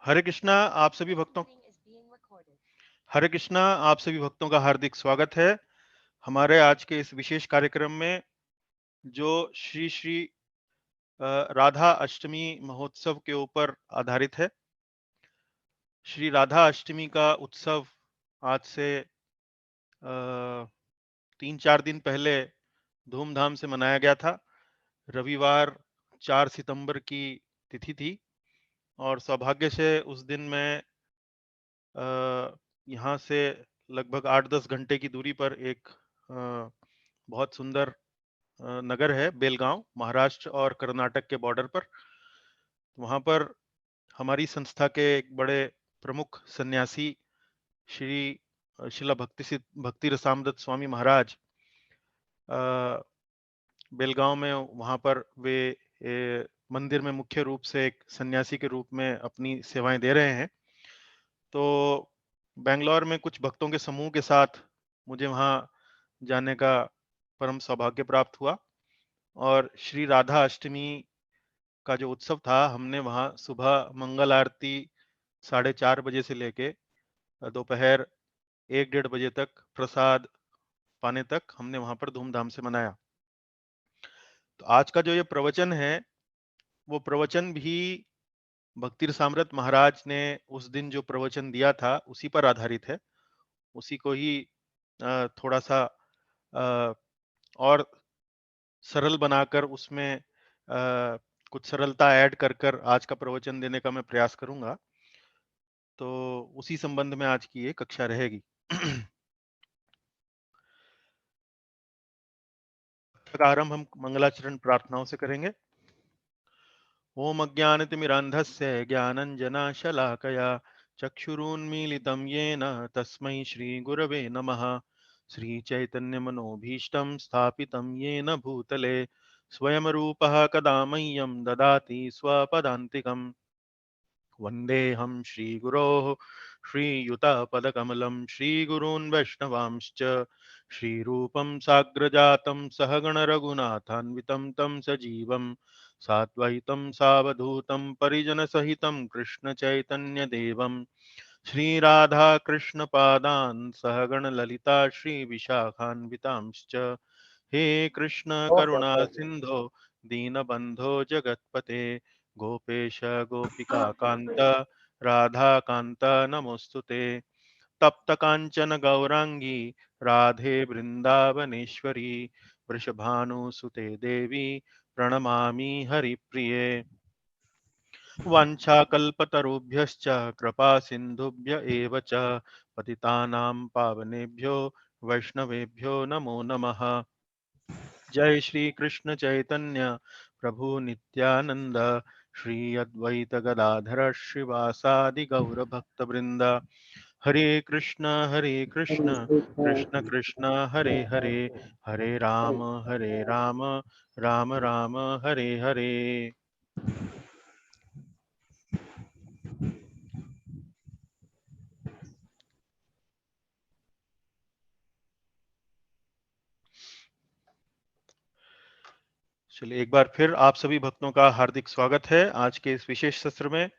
हरे कृष्णा आप सभी भक्तों हरे कृष्णा आप सभी भक्तों का हार्दिक स्वागत है हमारे आज के इस विशेष कार्यक्रम में जो श्री श्री राधा अष्टमी महोत्सव के ऊपर आधारित है। श्री राधा अष्टमी का उत्सव आज से 3-4 दिन पहले धूमधाम से मनाया गया था। रविवार 4 सितंबर की तिथि थी और सौभाग्य से उस दिन मैं यहाँ से लगभग 8-10 घंटे की दूरी पर एक बहुत सुंदर नगर है बेलगांव, महाराष्ट्र और कर्नाटक के बॉर्डर पर। वहाँ पर हमारी संस्था के एक बड़े प्रमुख सन्यासी श्री शिला भक्ति रसामदत्त स्वामी महाराज बेलगांव में वहाँ पर वे मंदिर में मुख्य रूप से एक सन्यासी के रूप में अपनी सेवाएं दे रहे हैं। तो बेंगलोर में कुछ भक्तों के समूह के साथ मुझे वहाँ जाने का परम सौभाग्य प्राप्त हुआ और श्री राधा अष्टमी का जो उत्सव था हमने वहाँ सुबह मंगल आरती 4:30 बजे से लेके दोपहर 1-1:30 बजे तक प्रसाद पाने तक हमने वहाँ पर धूमधाम से मनाया। तो आज का जो ये प्रवचन है वो प्रवचन भी भक्ति रसामृत महाराज ने उस दिन जो प्रवचन दिया था उसी पर आधारित है। उसी को ही थोड़ा सा और सरल बनाकर उसमें कुछ सरलता ऐड कर कर आज का प्रवचन देने का मैं प्रयास करूंगा। तो उसी संबंध में आज की ये कक्षा रहेगी। का आरंभ हम मंगलाचरण प्रार्थनाओं से करेंगे। ओम अज्ञानतिमिरान्धस्य ज्ञानञ्जनशलाकया चक्षुरुन्मीलितं येन तस्मै श्रीगुरवे नमः। श्रीचैतन्यमनोभीष्टं स्थापितं येन भूतले स्वयं रूपः कदा मह्यं ददाति स्वपदान्तिकम्। वन्देऽहं श्रीगुरोः श्रीयुतपदकमलं श्रीगुरून् वैष्णवांश्च श्रीरूपं साग्रजातं सहगणरघुनाथान्वितं तं सजीवं साद्वैतं सावधूतं परिजनसहितं कृष्णचैतन्यदेवं श्रीराधाकृष्णपादान् सहगणललिता श्रीविशाखान्वितांश्च। हे कृष्ण करुणा सिन्धो दीनबन्धो जगत्पते गोपेश गोपिका कांत राधा कांत नमोस्तुते। तप्त कांचन गौरांगी राधे वृंदावनेश्वरी वृषभानुसुते देवी प्रणमामि हरिप्रिये। वाञ्छाकल्पतरुभ्यश्च कृपा सिन्धुभ्य एव च पतितानां पावनेभ्यो वैष्णवेभ्यो नमो नमः। जय श्री कृष्ण चैतन्य प्रभु नित्यानंद श्री अद्वैत गदाधर श्रीवासादि गौर भक्त वृंद। हरे कृष्ण कृष्ण कृष्ण हरे हरे हरे राम राम राम हरे हरे। चलिए एक बार फिर आप सभी भक्तों का हार्दिक स्वागत है आज के इस विशेष सत्र में,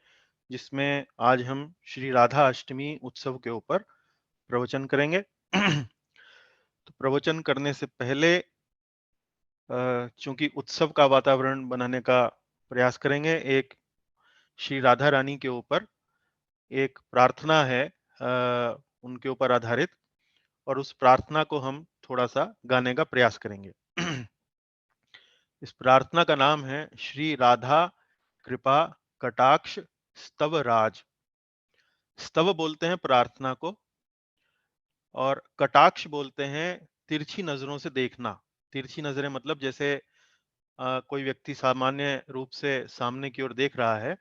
जिसमें आज हम श्री राधा अष्टमी उत्सव के ऊपर प्रवचन करेंगे। तो प्रवचन करने से पहले चूंकि उत्सव का वातावरण बनाने का प्रयास करेंगे, एक श्री राधा रानी के ऊपर एक प्रार्थना है उनके ऊपर आधारित, और उस प्रार्थना को हम थोड़ा सा गाने का प्रयास करेंगे। इस प्रार्थना का नाम है श्री राधा कृपा कटाक्ष स्तव राज। स्तव बोलते हैं प्रार्थना को और कटाक्ष बोलते हैं तिरछी नजरों से देखना। तिरछी नजरें मतलब जैसे कोई व्यक्ति सामान्य रूप से सामने की ओर देख रहा है,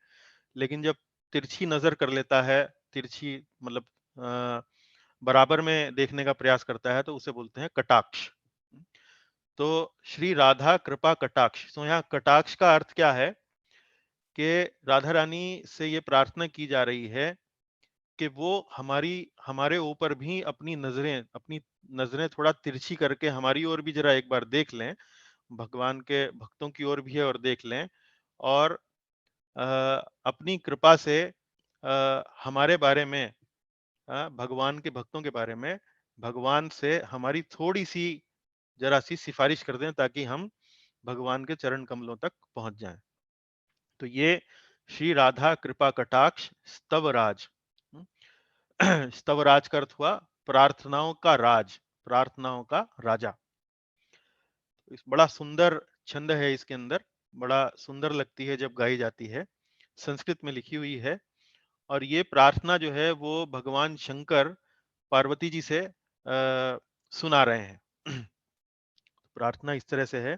लेकिन जब तिरछी नजर कर लेता है, तिरछी मतलब बराबर में देखने का प्रयास करता है, तो उसे बोलते हैं कटाक्ष। तो श्री राधा कृपा कटाक्ष, तो यहाँ कटाक्ष का अर्थ क्या है कि राधा रानी से ये प्रार्थना की जा रही है कि वो हमारे ऊपर भी अपनी नजरें थोड़ा तिरछी करके हमारी ओर भी जरा एक बार देख लें, भगवान के भक्तों की ओर भी है और देख लें, और अपनी कृपा से हमारे बारे में, भगवान के भक्तों के बारे में भगवान से हमारी थोड़ी-सी, ज़रा-सी सिफ़ारिश कर दें ताकि हम भगवान के चरण कमलों तक पहुँच जाएँ। तो ये श्री राधा कृपा कटाक्ष स्तवराज। हुँ, स्तवराज का अर्थ हुआ प्रार्थनाओं का राज, प्रार्थनाओं का राजा। इस बड़ा सुंदर छंद है इसके अंदर, बड़ा सुंदर लगती है जब गाई जाती है। संस्कृत में लिखी हुई है और ये प्रार्थना जो है वो भगवान शंकर पार्वती जी से सुना रहे हैं। प्रार्थना इस तरह से है।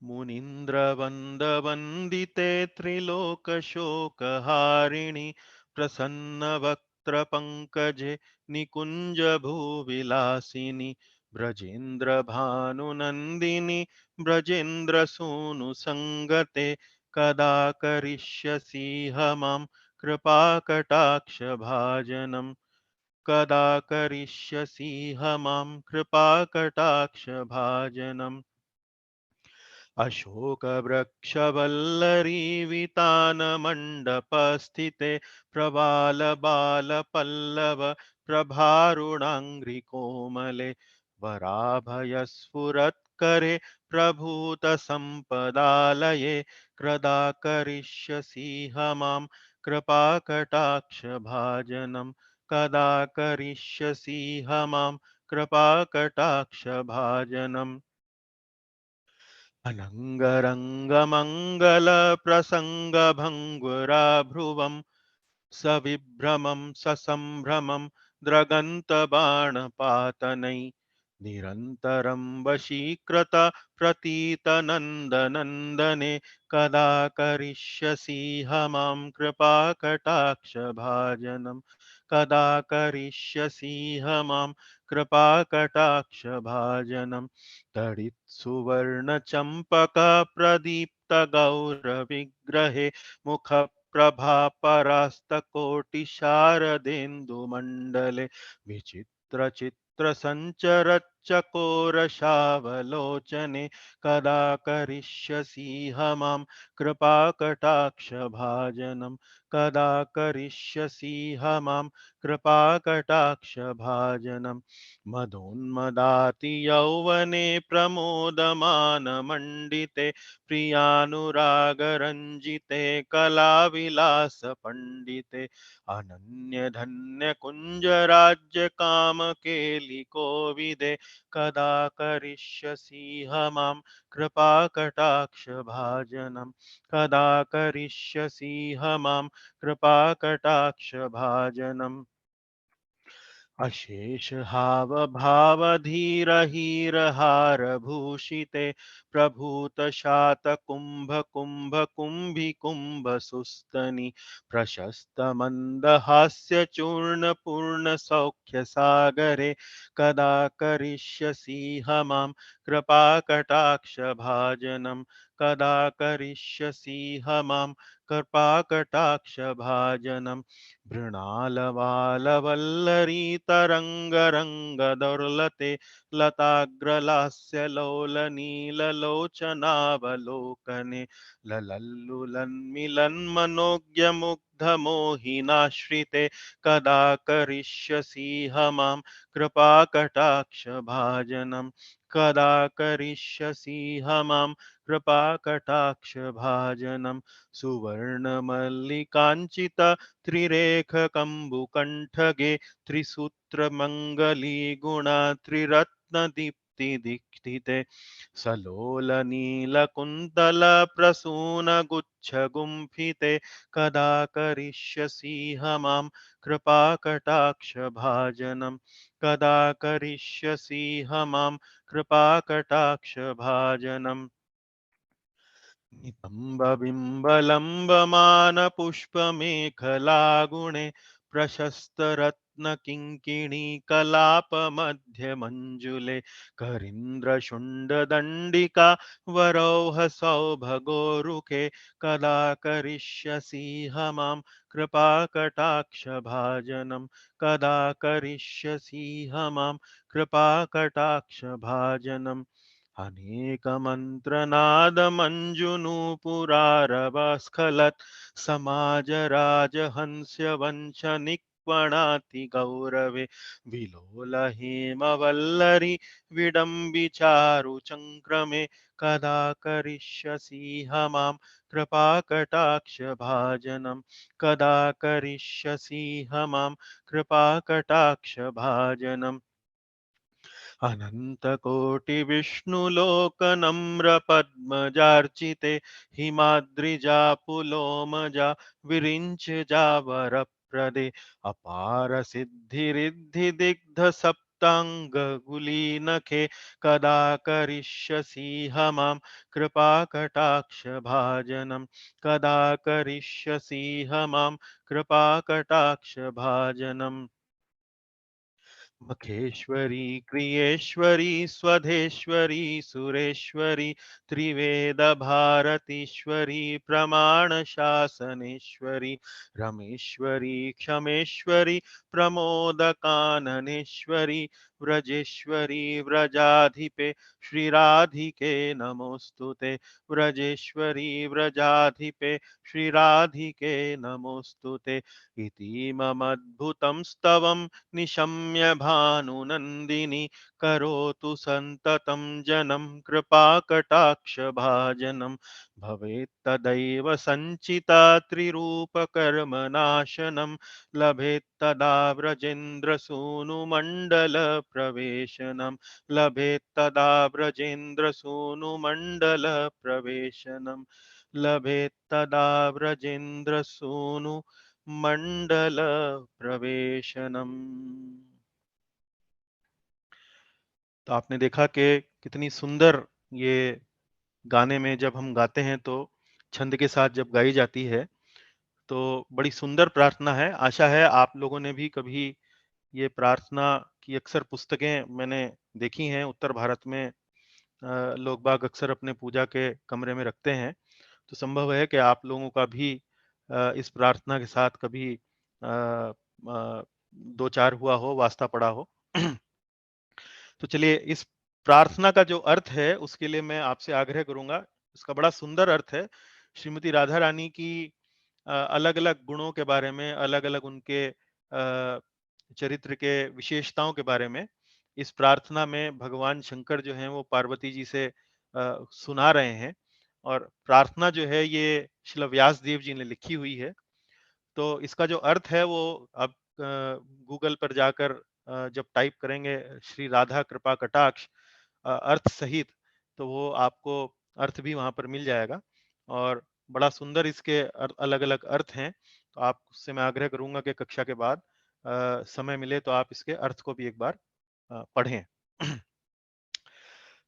मुनीन्द्रवन्द्यवन्दिते त्रिलोकशोकहारिणि प्रसन्नवक्त्रपङ्कजे निकुञ्जभूविलासिनि ब्रजेन्द्रभानुनन्दिनि ब्रजेन्द्रसूनुसङ्गते कदा करिष्यसीह मां कृपाकटाक्षभाजनम् कदा करिष्यसीह मां कृपाकटाक्षभाजनम् अशोकवृक्षवल्लरीवितानमण्डपस्थिते प्रबालबालपल्लव प्रभारुणाङ्घ्रिकोमले वराभयस्फुरत्करे प्रभूतसम्पदालये कदा करिष्यसीह मां कृपाकटाक्षभाजनम् कदा करिष्यसीह मां कृपाकटाक्षभाजनम् अनङ्गरङ्गमङ्गलप्रसङ्गभङ्गुराभ्रुवम् सविभ्रमं ससम्भ्रमं द्रगन्तबाणपातनै निरन्तरं वशीकृत प्रतीतनन्दनन्दने कदा करिष्यसीह मां कृपाकटाक्षभाजनम् कदा करिष्यसीह मां कृपाकटाक्षभाजनम् तडित्सुवर्णचम्पकप्रदीप्तगौरविग्रहे मुखप्रभापरास्तकोटिशारदेन्दुमण्डले विचित्रचित्रसञ्चरच्चकोरशावलोचने कदा करिष्यसीह मां कृपाकटाक्षभाजनम् कदा करिष्यसीह मां कृपाकटाक्षभाजनम् मदोन्मदाति यौवने प्रमोदमानमण्डिते प्रियानुरागरञ्जिते कलाविलासपण्डिते अनन्यधन्यकुञ्जराज्यकामकेलिकोविदे कदा करिष्यसीह मां कृपाकटाक्षभाजनम् कदा करिष्यसीह मां कृपाकटाक्षभाजनम् अशेषहावभावधीरहीरहारभूषिते प्रभूतशातकुम्भकुम्भकुम्भिकुम्भसुस्तनि प्रशस्तमन्दहास्यचूर्णपूर्णसौख्यसागरे कदा करिष्यसीह मां कृपाकटाक्षभाजनम् कदा करिष्यसीह मां कृपाकटाक्षभाजनम् मृणालवालवल्लरीतरङ्गरङ्गदौर्लते लताग्रलास्यलोलनीललोचनावलोकने ललल्लुलन्मिलन्मनोज्ञमुग्धमोहिनाश्रिते कदा करिष्यसीह मां कृपाकटाक्षभाजनम् कदा करिष्यसीह मां कृपाकटाक्षभाजनम् सुवर्णमल्लिकाञ्चित त्रिरेखकम्बुकण्ठगे त्रिसूत्रमङ्गलीगुणा त्रिरत्नदीप्तिदीक्षिते सलोलनीलकुन्तलप्रसूनगुच्छगुम्फिते कदा करिष्यसीह मां कृपाकटाक्षभाजनम् कदा करिष्यसीह मां कृपाकटाक्षभाजनम् नितम्बबिम्बलम्बमानपुष्पमेखलागुणे प्रशस्तरत्नकिङ्किणीकलापमध्यमञ्जुले करीन्द्रशुण्डदण्डिका वरौहसौभगोरुखे कदा करिष्यसीह मां कृपाकटाक्षभाजनम् कदा करिष्यसीह मां कृपाकटाक्षभाजनम् अनेक मंत्रनाद मंजुनूपुरारवस्खलत् समाज राजहंस्य वंशनिक्वणाति गौरवे विलोल हेमवल्लरी विडम्बिचारु चंक्रमे कदा करिष्यसि मां कृपाकटाक्ष भाजनम् कदा करिष्यसि मां कृपाकटाक्ष भाजनम् अनन्तकोटिविष्णुलोकनम्रपद्मजार्चिते हिमाद्रिजापुलोमजा विरिञ्च जावरप्रदे अपारसिद्धिरिद्धिदिग्धसप्ताङ्गुलीनखे कदा करिष्यसि मां कृपाकटाक्षभाजनं कदा करिष्यसि मां कृपाकटाक्षभाजनम् मखेश्वरी क्रियेश्वरी स्वधेश्वरी सुरेश्वरी त्रिवेद भारतीश्वरी प्रमाण शासनेश्वरी रमेश्वरी क्षमेश्वरी प्रमोद काननेश्वरी व्रजेश्वरी व्रजाधिपे श्रीराधिके नमोस्तुते व्रजेश्वरी व्रजाधिपे श्रीराधिके नमोस्तुते इति ममद्भुतं स्तवम् निशम्य भानुनन्दिनी करोतु सन्ततं जनं कृपाकटाक्षभाजनं भवेत्तदैव सञ्चिता त्रिरूपकर्मनाशनं लभेत्तदा व्रजेन्द्रसूनुमण्डलप्रवेशनं लभेत्तदा व्रजेन्द्रसूनुमण्डलप्रवेशनं लभेत्तदा व्रजेन्द्रसूनु मंडल प्रवेशनम। तो आपने देखा कि कितनी सुंदर ये गाने में जब हम गाते हैं तो छंद के साथ जब गाई जाती है तो बड़ी सुंदर प्रार्थना है। आशा है आप लोगों ने भी कभी ये प्रार्थना की अक्सर पुस्तकें मैंने देखी हैं। उत्तर भारत में लोग बाग अक्सर अपने पूजा के कमरे में रखते हैं। तो संभव है कि आप लोगों का भी इस प्रार्थना के साथ कभी दो चार हुआ हो, वास्ता पड़ा हो। तो चलिए इस प्रार्थना का जो अर्थ है उसके लिए मैं आपसे आग्रह करूंगा। इसका बड़ा सुंदर अर्थ है। श्रीमती राधा रानी की अलग-अलग गुणों के बारे में, अलग-अलग उनके चरित्र के विशेषताओं के बारे में इस प्रार्थना में भगवान शंकर जो हैं वो पार्वती जी से सुना रहे हैं। और प्रार्थना जो है ये श्रील व्यास देव जी ने लिखी हुई है। तो इसका जो अर्थ है वो आप गूगल पर जाकर जब टाइप करेंगे श्री राधा कृपा कटाक्ष अर्थ सहित, तो वो आपको अर्थ भी वहां पर मिल जाएगा। और बड़ा सुंदर इसके अलग-अलग अर्थ हैं। तो आपसे मैं आग्रह करूंगा कि कक्षा के बाद समय मिले तो आप इसके अर्थ को भी एक बार पढ़ें।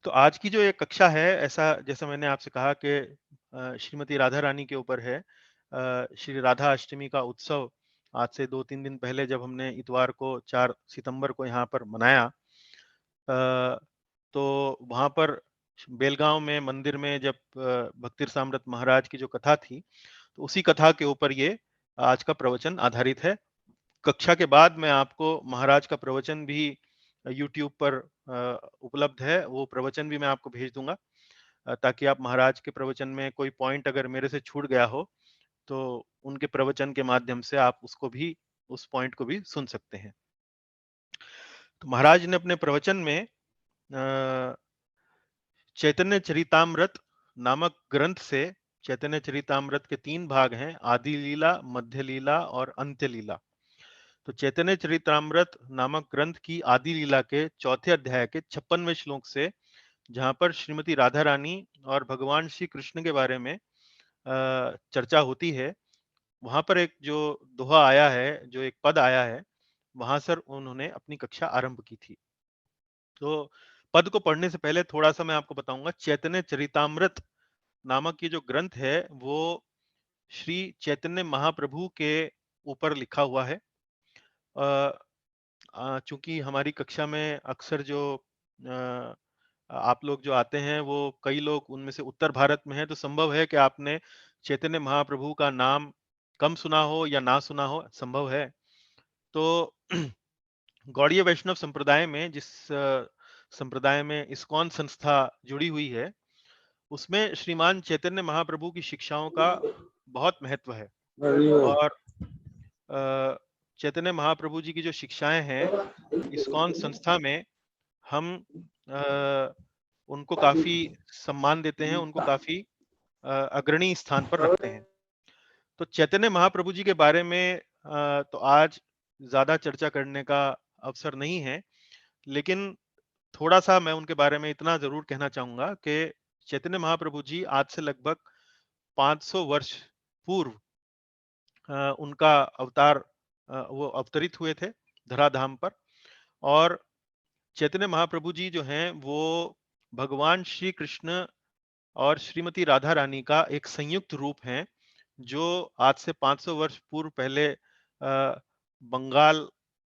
तो आज की जो ये कक्षा है, ऐसा जैसा मैंने आपसे कहा कि श्रीमती राधा रानी के ऊपर है। श्री राधा अष्टमी का उत्सव आज से 2-3 दिन पहले जब हमने इतवार को 4 सितंबर को यहाँ पर मनाया, तो वहाँ पर बेलगांव में मंदिर में जब भक्ति सामृत महाराज की जो कथा थी, तो उसी कथा के ऊपर ये आज का प्रवचन आधारित है। कक्षा के बाद मैं आपको महाराज का प्रवचन भी यूट्यूब पर उपलब्ध है, वो प्रवचन भी मैं आपको भेज दूंगा, ताकि आप महाराज के प्रवचन में कोई पॉइंट अगर मेरे से छूट गया हो तो उनके प्रवचन के माध्यम से आप उसको भी, उस पॉइंट को भी सुन सकते हैं। तो महाराज ने अपने प्रवचन में चैतन्य चरितामृत नामक ग्रंथ से, चैतन्य चरितामृत के 3 भाग हैं, आदि लीला, मध्य लीला और अंत्य लीला। तो चैतन्य चरितामृत नामक ग्रंथ की आदि लीला के चौथे अध्याय के 56वें श्लोक से, जहां पर श्रीमती राधा रानी और भगवान श्री कृष्ण के बारे में चर्चा होती है, वहां पर एक जो दोहा आया है, जो एक पद आया है, वहां सर उन्होंने अपनी कक्षा आरंभ की थी। तो पद को पढ़ने से पहले थोड़ा सा मैं आपको बताऊंगा। चैतन्य चरितामृत नामक ये जो ग्रंथ है वो श्री चैतन्य महाप्रभु के ऊपर लिखा हुआ है। चूंकि हमारी कक्षा में अक्सर जो अ, आप लोग जो आते हैं वो कई लोग उनमें से उत्तर भारत में हैं, तो संभव है कि आपने चैतन्य महाप्रभु का नाम कम सुना हो या ना सुना हो, संभव है। तो गौड़ीय वैष्णव संप्रदाय में जिस संप्रदाय में इस्कॉन संस्था जुड़ी हुई है, उसमें श्रीमान चैतन्य महाप्रभु की शिक्षाओं का बहुत महत्व है। हरिओम। और अ, चैतन्य महाप्रभु जी की जो शिक्षाएं हैं, इस्कॉन संस्था में हम अ, उनको काफी सम्मान देते हैं, उनको काफी अग्रणी स्थान पर रखते हैं। तो चैतन्य महाप्रभु जी के बारे में तो आज ज्यादा चर्चा करने का अवसर नहीं है, लेकिन थोड़ा-सा मैं उनके बारे में इतना ज़रूर कहना चाहूँगा कि चैतन्य महाप्रभु जी आज से लगभग 500 वर्ष पूर्व उनका अवतार वो अवतरित हुए थे धराधाम पर। और चैतन्य महाप्रभु जी जो हैं वो भगवान श्री कृष्ण और श्रीमती राधा रानी का एक संयुक्त रूप हैं, जो आज से 500 वर्ष पूर्व पहले बंगाल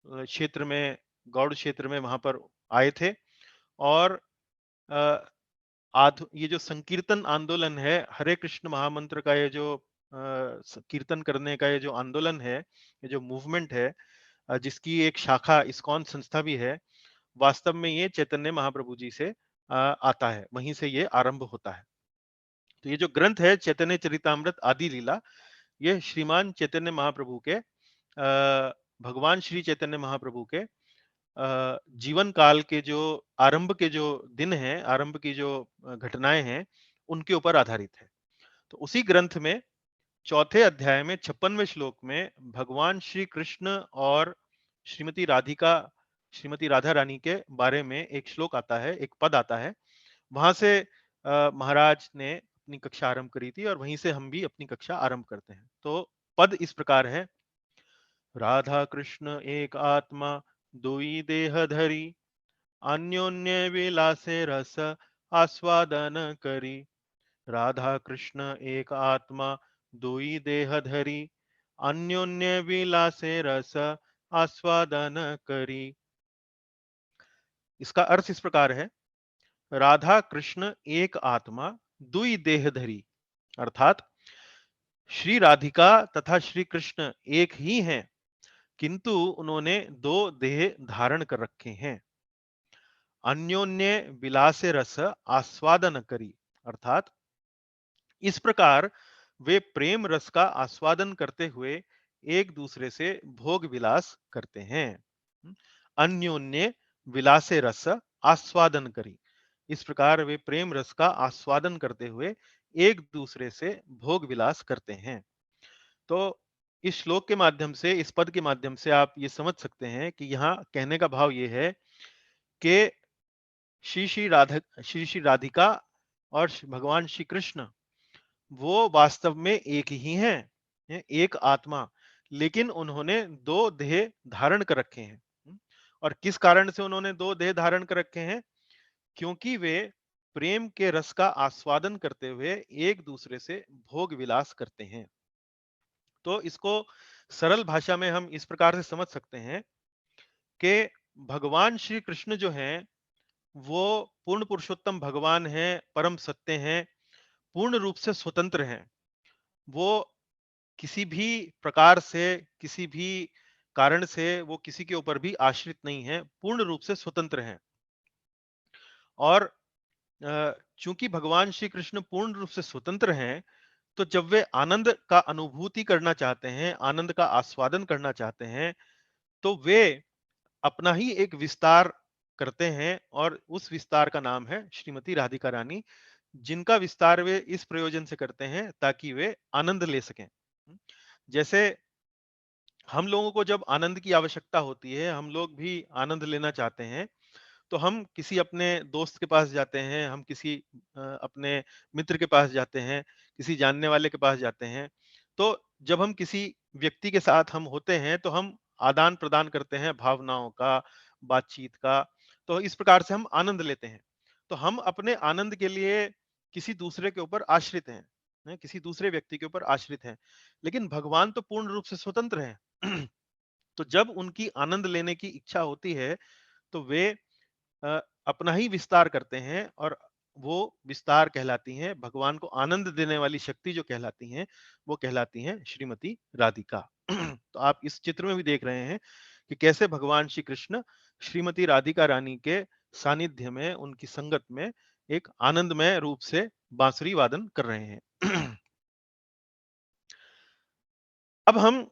क्षेत्र में, गौड़ क्षेत्र में वहाँ पर आए थे। और अ, ये जो संकीर्तन आंदोलन है, हरे कृष्ण महामंत्र का ये जो कीर्तन करने का ये जो आंदोलन है, ये जो मूवमेंट है, जिसकी एक शाखा इस्कॉन संस्था भी है, वास्तव में ये चैतन्य महाप्रभु जी से आता है, वहीं से ये आरंभ होता है। तो ये जो ग्रंथ है चैतन्य चरितामृत आदि लीला, ये श्रीमान चैतन्य महाप्रभु के भगवान श्री चैतन्य महाप्रभु के जीवन काल के जो आरंभ के जो दिन हैं, आरंभ की जो घटनाएं हैं, उनके ऊपर आधारित है। तो उसी ग्रंथ में चौथे अध्याय में 56वें श्लोक में भगवान श्री कृष्ण और श्रीमती राधिका, श्रीमती राधा रानी के बारे में एक श्लोक आता है, एक पद आता है। वहां से महाराज ने अपनी कक्षा आरंभ करी थी और वहीं से हम भी अपनी कक्षा आरंभ करते हैं। तो पद इस प्रकार है: राधा कृष्ण एक आत्मा दुई देह धरी, अन्योन्य विलासे रस आस्वादन करी। राधा कृष्ण एक आत्मा दुई देह धरी, अन्योन्य विलासे रस आस्वादन करी। इसका अर्थ इस प्रकार है: राधा कृष्ण एक आत्मा दुई देह धरी, अर्थात श्री राधिका तथा श्री कृष्ण एक ही हैं, किंतु उन्होंने दो देह धारण कर रखे हैं। अन्योन्य विलासे रस आस्वादन करी, अर्थात इस प्रकार वे प्रेम रस का आस्वादन करते हुए एक दूसरे से भोग विलास करते हैं। अन्योन्य विलासे रस आस्वादन करी, इस प्रकार वे प्रेम रस का आस्वादन करते हुए एक दूसरे से भोग विलास करते हैं। तो इस श्लोक के माध्यम से, इस पद के माध्यम से आप ये समझ सकते हैं कि यहाँ कहने का भाव ये है कि श्री श्री राधिका और भगवान श्री कृष्ण वो वास्तव में एक ही हैं, एक आत्मा, लेकिन उन्होंने दो देह धारण कर रखे हैं। और किस कारण से उन्होंने दो देह धारण कर रखे हैं? क्योंकि वे प्रेम के रस का आस्वादन करते हुए एक दूसरे से भोग विलास करते हैं। तो इसको सरल भाषा में हम इस प्रकार से समझ सकते हैं कि भगवान श्री कृष्ण जो हैं, वो पूर्ण पुरुषोत्तम भगवान हैं, परम सत्य हैं, पूर्ण रूप से स्वतंत्र हैं। वो किसी भी प्रकार से, किसी भी कारण से वो किसी के ऊपर भी आश्रित नहीं है, पूर्ण रूप से स्वतंत्र हैं। और चूंकि भगवान श्री कृष्ण पूर्ण रूप से स्वतंत्र हैं, तो जब वे आनंद का अनुभूति करना चाहते हैं, आनंद का आस्वादन करना चाहते हैं, तो वे अपना ही एक विस्तार करते हैं, और उस विस्तार का नाम है श्रीमती राधिका रानी, जिनका विस्तार वे इस प्रयोजन से करते हैं ताकि वे आनंद ले सकें। जैसे हम लोगों को जब आनंद की आवश्यकता होती है, हम लोग भी आनंद लेना चाहते हैं, तो हम किसी अपने दोस्त के पास जाते हैं, हम किसी अपने मित्र के पास जाते हैं, किसी जानने वाले के पास जाते हैं। तो जब हम किसी व्यक्ति के साथ हम होते हैं, तो हम आदान-प्रदान करते हैं भावनाओं का, बातचीत का, तो इस प्रकार से हम आनंद लेते हैं। तो हम अपने आनंद के लिए किसी दूसरे के ऊपर आश्रित हैं, किसी दूसरे व्यक्ति के ऊपर आश्रित हैं। लेकिन भगवान तो पूर्ण रूप से स्वतंत्र हैं। तो जब उनकी आनंद लेने की इच्छा होती है, तो वे अपना ही विस्तार करते हैं, और वो विस्तार कहलाती हैं, भगवान को आनंद देने वाली शक्ति जो कहलाती हैं, वो कहलाती हैं श्रीमती राधिका। तो आप इस चित्र में भी देख रहे हैं कि कैसे भगवान श्री कृष्ण श्रीमती राधिका रानी के सानिध्य में, उनकी संगत में एक आनंदमय रूप से बांसुरी वादन कर रहे हैं। अब हम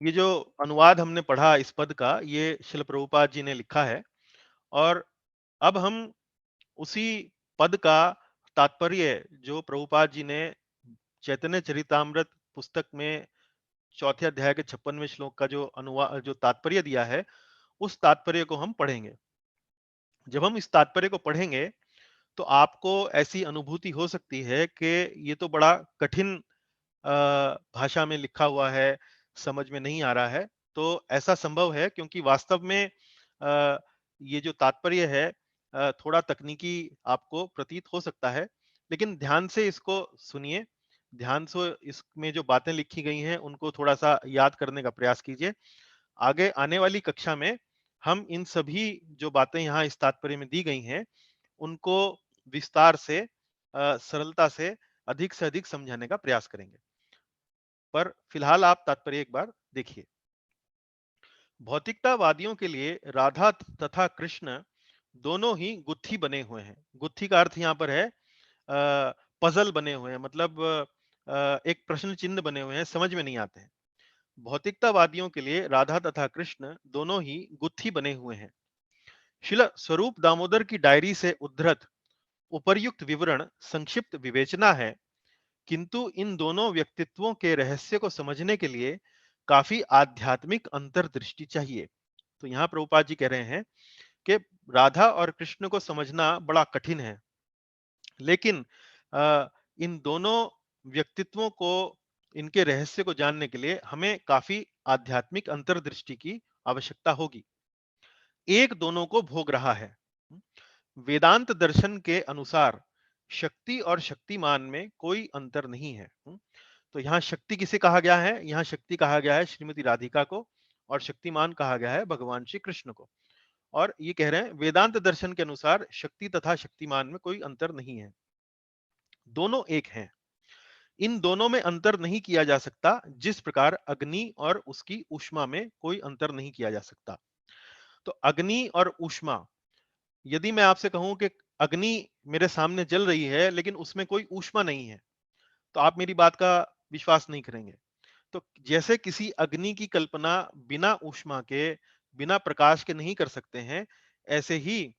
ये जो अनुवाद हमने पढ़ा इस पद का, ये शिल प्रभुपाद जी ने लिखा है, और अब हम उसी पद का तात्पर्य जो प्रभुपाद जी ने चैतन्य चरितामृत पुस्तक में चौथे अध्याय के 56वें श्लोक का जो अनुवाद, जो तात्पर्य दिया है, उस तात्पर्य को हम पढ़ेंगे। जब हम इस तात्पर्य को पढ़ेंगे तो आपको ऐसी अनुभूति हो सकती है कि ये तो बड़ा कठिन अ, भाषा में लिखा हुआ है, समझ में नहीं आ रहा है। तो ऐसा संभव है क्योंकि वास्तव में ये जो तात्पर्य है थोड़ा तकनीकी आपको प्रतीत हो सकता है, लेकिन ध्यान से इसको सुनिए, ध्यान से इसमें जो बातें लिखी गई हैं उनको थोड़ा-सा याद करने का प्रयास कीजिए। आगे आने वाली कक्षा में हम इन सभी जो बातें यहाँ इस तात्पर्य में दी गई हैं, उनको विस्तार से सरलता से अधिक समझाने का प्रयास करेंगे। पर फिलहाल आप तात्पर्य एक बार देखिए। भौतिकतावादियों के लिए राधा तथा कृष्ण दोनों ही गुत्थी बने हुए हैं। गुत्थी का अर्थ यहाँ पर है पजल बने हुए हैं, मतलब एक प्रश्न चिन्ह बने हुए हैं, समझ में नहीं आते हैं। भौतिकतावादियों के लिए राधा तथा कृष्ण दोनों ही गुत्थी बने हुए हैं। शिला स्वरूप दामोदर की डायरी से उद्धृत उपर्युक्त विवरण संक्षिप्त विवेचना है, किंतु इन दोनों व्यक्तित्वों के रहस्य को समझने के लिए काफी आध्यात्मिक अंतर्दृष्टि चाहिए। तो यहाँ प्रभुपाद जी कह रहे हैं कि राधा और कृष्ण को समझना बड़ा कठिन है, लेकिन इन दोनों व्यक्तित्वों को, इनके रहस्य को जानने के लिए हमें काफी आध्यात्मिक अंतर्दृष्टि की आवश्यकता होगी। एक दोनों को भोग रहा है। वेदांत दर्शन के अनुसार शक्ति और शक्तिमान में कोई अंतर नहीं है। तो यहाँ शक्ति किसे कहा गया है? यहाँ शक्ति कहा गया है श्रीमती राधिका को, और शक्तिमान कहा गया है भगवान श्री कृष्ण को। और ये कह रहे हैं वेदांत दर्शन के अनुसार शक्ति तथा शक्तिमान में कोई अंतर नहीं है, दोनों एक हैं। इन दोनों में अंतर नहीं किया जा सकता, जिस प्रकार अग्नि और उसकी ऊष्मा में कोई अंतर नहीं किया जा सकता। तो अग्नि और ऊष्मा, यदि मैं आपसे कहूं कि अग्नि मेरे सामने जल रही है लेकिन उसमें कोई ऊष्मा नहीं है, तो आप मेरी बात का विश्वास नहीं करेंगे। तो जैसे किसी अग्नि की कल्पना बिना ऊष्मा के, बिना प्रकाश के नहीं कर सकते हैं, ऐसे ही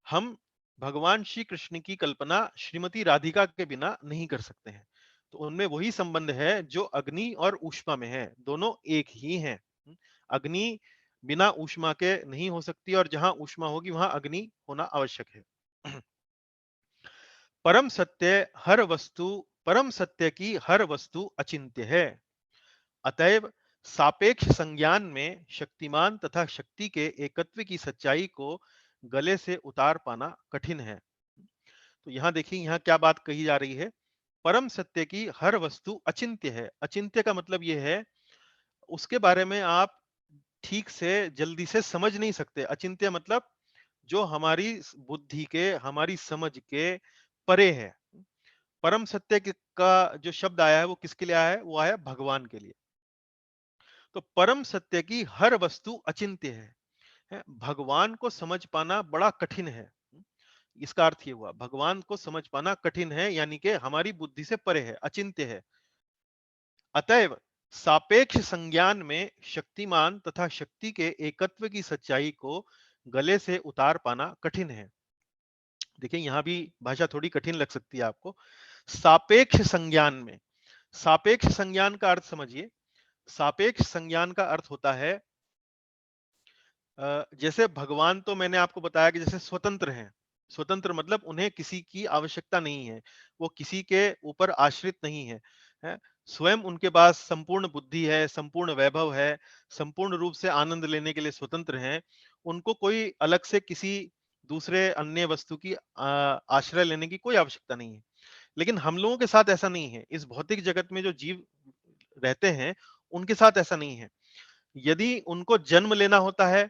हम भगवान श्री कृष्ण की कल्पना श्रीमती राधिका के बिना नहीं कर सकते हैं। तो उनमें वही संबंध है जो अग्नि और ऊष्मा में है, दोनों एक ही हैं। अग्नि बिना ऊष्मा के नहीं हो सकती, और जहां ऊष्मा होगी वहां अग्नि होना आवश्यक है। परम सत्य हर वस्तु परम सत्य की हर वस्तु अचिंत्य है, अतएव सापेक्ष संज्ञान में शक्तिमान तथा शक्ति के एकत्व की सच्चाई को गले से उतार पाना कठिन है। तो यहां देखिए, यहां क्या बात कही जा रही है? परम सत्य की हर वस्तु अचिंत्य है। अचिंत्य का मतलब यह है उसके बारे में आप ठीक से जल्दी से समझ नहीं सकते। अचिंत्य मतलब जो हमारी बुद्धि के, हमारी समझ के परे है। परम सत्य का जो शब्द आया है वो किसके लिए आया है? वो आया भगवान के लिए। तो परम सत्य की हर वस्तु अचिंत्य है। भगवान को समझ पाना बड़ा कठिन है। इसका अर्थ ये हुआ भगवान को समझ पाना कठिन है, यानी कि हमारी बुद्धि से परे है, अचिंत्य है। अतएव सापेक्ष संज्ञान में शक्तिमान तथा शक्ति के एकत्व की सच्चाई को गले से उतार पाना कठिन है। देखिए यहां भी भाषा थोड़ी कठिन लग सकती है आपको। सापेक्ष संज्ञान में, सापेक्ष संज्ञान का अर्थ समझिए। सापेक्ष संज्ञान का अर्थ होता है जैसे भगवान तो मैंने आपको बताया कि जैसे स्वतंत्र हैं। स्वतंत्र मतलब उन्हें किसी की आवश्यकता नहीं है, वो किसी के ऊपर आश्रित नहीं है, है? स्वयं उनके पास संपूर्ण बुद्धि है, संपूर्ण वैभव है, संपूर्ण रूप से आनंद लेने के लिए स्वतंत्र हैं। उनको कोई अलग से किसी दूसरे अन्य वस्तु की आश्रय लेने की कोई आवश्यकता नहीं है। लेकिन हम लोगों के साथ ऐसा नहीं है। इस भौतिक जगत में जो जीव रहते हैं उनके साथ ऐसा नहीं है। यदि उनको जन्म लेना होता है,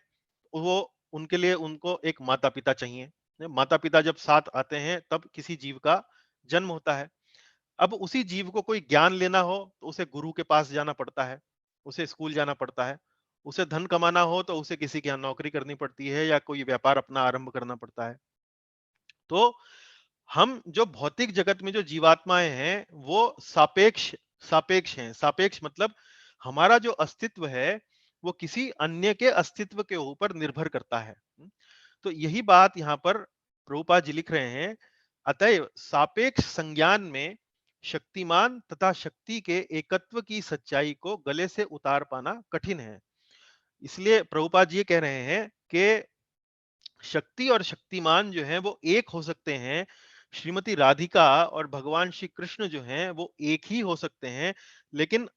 वो उनके लिए उनको एक माता-पिता चाहिए। माता-पिता जब साथ आते हैं तब किसी जीव का जन्म होता है। अब उसी जीव को कोई ज्ञान लेना हो तो उसे गुरु के पास जाना पड़ता है, उसे स्कूल जाना पड़ता है। उसे धन कमाना हो तो उसे किसी के यहाँ नौकरी करनी पड़ती है या कोई व्यापार अपना आरंभ करना पड़ता है। तो हम जो भौतिक जगत में जो जीवात्माएं हैं वो सापेक्ष सापेक्ष हैं। सापेक्ष मतलब हमारा जो अस्तित्व है वो किसी अन्य के अस्तित्व के ऊपर निर्भर करता है। तो यही बात यहाँ पर प्रभुपाद जी लिख रहे हैं। अतएव सापेक्ष संज्ञान में शक्तिमान तथा शक्ति के एकत्व की सच्चाई को गले से उतार पाना कठिन है। इसलिए प्रभुपाद जी ये कह रहे हैं कि शक्ति और शक्तिमान जो है वो एक हो सकते हैं। श्रीमती राधिका और भगवान श्री कृष्ण जो हैं वो एक ही हो सकते हैं, लेकिन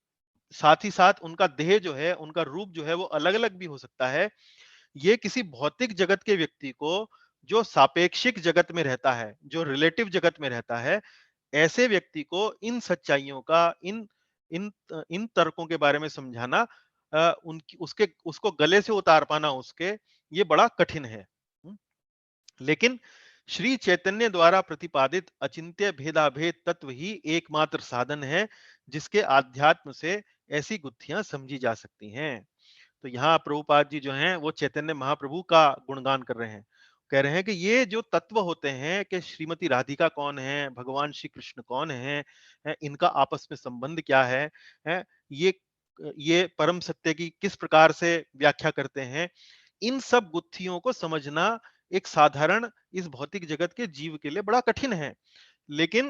साथ ही साथ उनका देह जो है, उनका रूप जो है वो अलग-अलग भी हो सकता है। ये किसी भौतिक जगत के व्यक्ति को जो सापेक्षिक जगत में रहता है, जो रिलेटिव जगत में रहता है, ऐसे व्यक्ति को इन सच्चाइयों का इन तर्कों के बारे में समझाना उनकी उसके उसको गले से उतार पाना उसके ये बड़ा कठिन है। लेकिन श्री चैतन्य द्वारा प्रतिपादित अचिंत्य भेदाभेद तत्व ही एकमात्र साधन है जिसके आध्यात्म से ऐसी गुत्थियां समझी जा सकती हैं। तो यहाँ प्रभुपाद जी जो हैं वो चैतन्य महाप्रभु का गुणगान कर रहे हैं। कह रहे हैं कि ये जो तत्व होते हैं कि श्रीमती राधिका कौन है, भगवान श्री कृष्ण कौन है, इनका आपस में संबंध क्या है, ये ये परम सत्य की किस प्रकार से व्याख्या करते हैं, इन सब गुत्थियों को समझना एक साधारण इस भौतिक जगत के जीव के लिए बड़ा कठिन है। लेकिन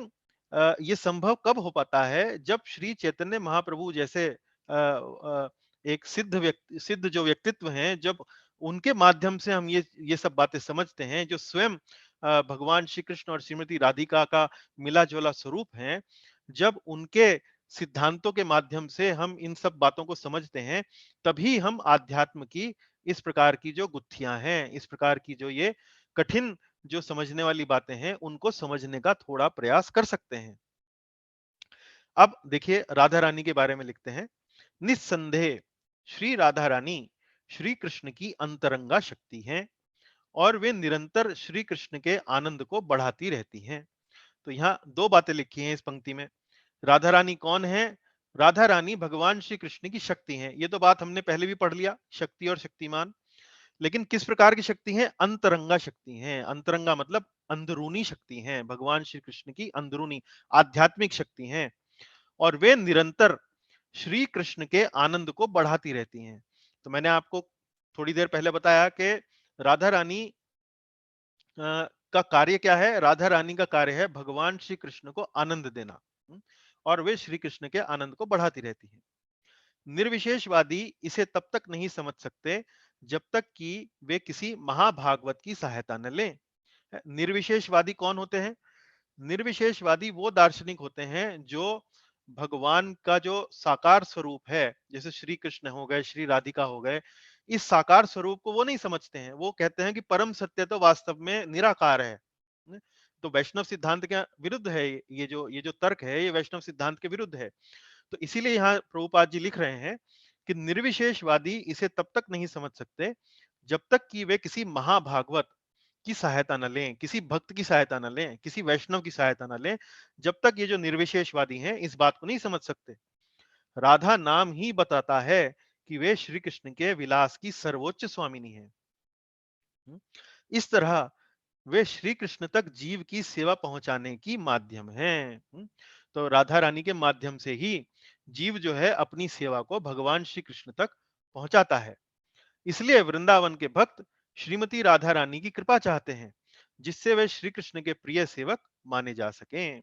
ये संभव कब हो पाता है जब श्री चैतन्य महाप्रभु जैसे एक सिद्ध जो व्यक्तित्व हैं, जब उनके माध्यम से हम ये सब बातें समझते हैं, जो स्वयं भगवान श्री कृष्ण और श्रीमती राधिका का मिला-जुला स्वरूप है, जब उनके सिद्धांतों के माध्यम से हम इन सब बातों को समझते हैं, तभी हम आध्यात्म की इस प्रकार की जो गुत्थियां हैं, इस प्रकार की जो ये कठिन जो समझने वाली बातें हैं, उनको समझने का थोड़ा प्रयास कर सकते हैं। अब देखिए राधा रानी के बारे में लिखते हैं। निस्संदेह श्री राधा रानी श्री कृष्ण की अंतरंगा शक्ति हैं और वे निरंतर श्री कृष्ण के आनंद को बढ़ाती रहती हैं। तो यहाँ दो बातें लिखी हैं इस पंक्ति में। राधा रानी कौन है? राधा रानी भगवान श्री कृष्ण की शक्ति हैं। ये तो बात हमने पहले भी पढ़ लिया, शक्ति और शक्तिमान। लेकिन किस प्रकार की शक्ति है? अंतरंगा शक्ति है। अंतरंगा मतलब अंदरूनी शक्ति है, भगवान श्री कृष्ण की अंदरूनी आध्यात्मिक शक्ति है और वे निरंतर श्री कृष्ण के आनंद को बढ़ाती रहती हैं। तो मैंने आपको थोड़ी देर पहले बताया कि राधा रानी का कार्य क्या है? राधा रानी का कार्य है भगवान श्री कृष्ण को आनंद देना। और वे श्री कृष्ण के आनंद को बढ़ाती रहती हैं। निर्विशेषवादी इसे तब तक नहीं समझ सकते जब तक कि वे किसी महाभागवत की सहायता न लें। निर्विशेषवादी कौन होते हैं? निर्विशेषवादी वो दार्शनिक होते हैं जो भगवान का जो साकार स्वरूप है, जैसे श्री कृष्ण हो गए, श्री राधिका हो गए, इस साकार स्वरूप को वो नहीं समझते हैं। वो कहते हैं कि परम सत्य तो वास्तव में निराकार है। न? तो वैष्णव सिद्धांत के विरुद्ध है ये जो तर्क है, ये वैष्णव सिद्धांत के विरुद्ध है। तो इसीलिए यहाँ प्रभुपाद जी लिख रहे हैं कि निर्विशेषवादी इसे तब तक नहीं समझ सकते जब तक कि वे किसी महाभागवत की सहायता न लें, किसी भक्त की सहायता न लें, किसी वैष्णव की सहायता न लें, जब तक ये जो निर्विशेषवादी हैं इस बात को नहीं समझ सकते। राधा नाम ही बताता है कि वे श्री कृष्ण के विलास की सर्वोच्च स्वामिनी हैं। इस तरह वे श्री कृष्ण तक जीव की सेवा पहुंचाने की माध्यम हैं। तो राधा रानी के माध्यम से ही जीव जो है अपनी सेवा को भगवान श्री कृष्ण तक पहुंचाता है। इसलिए वृंदावन के भक्त श्रीमती राधा रानी की कृपा चाहते हैं जिससे वे श्री कृष्ण के प्रिय सेवक माने जा सकें।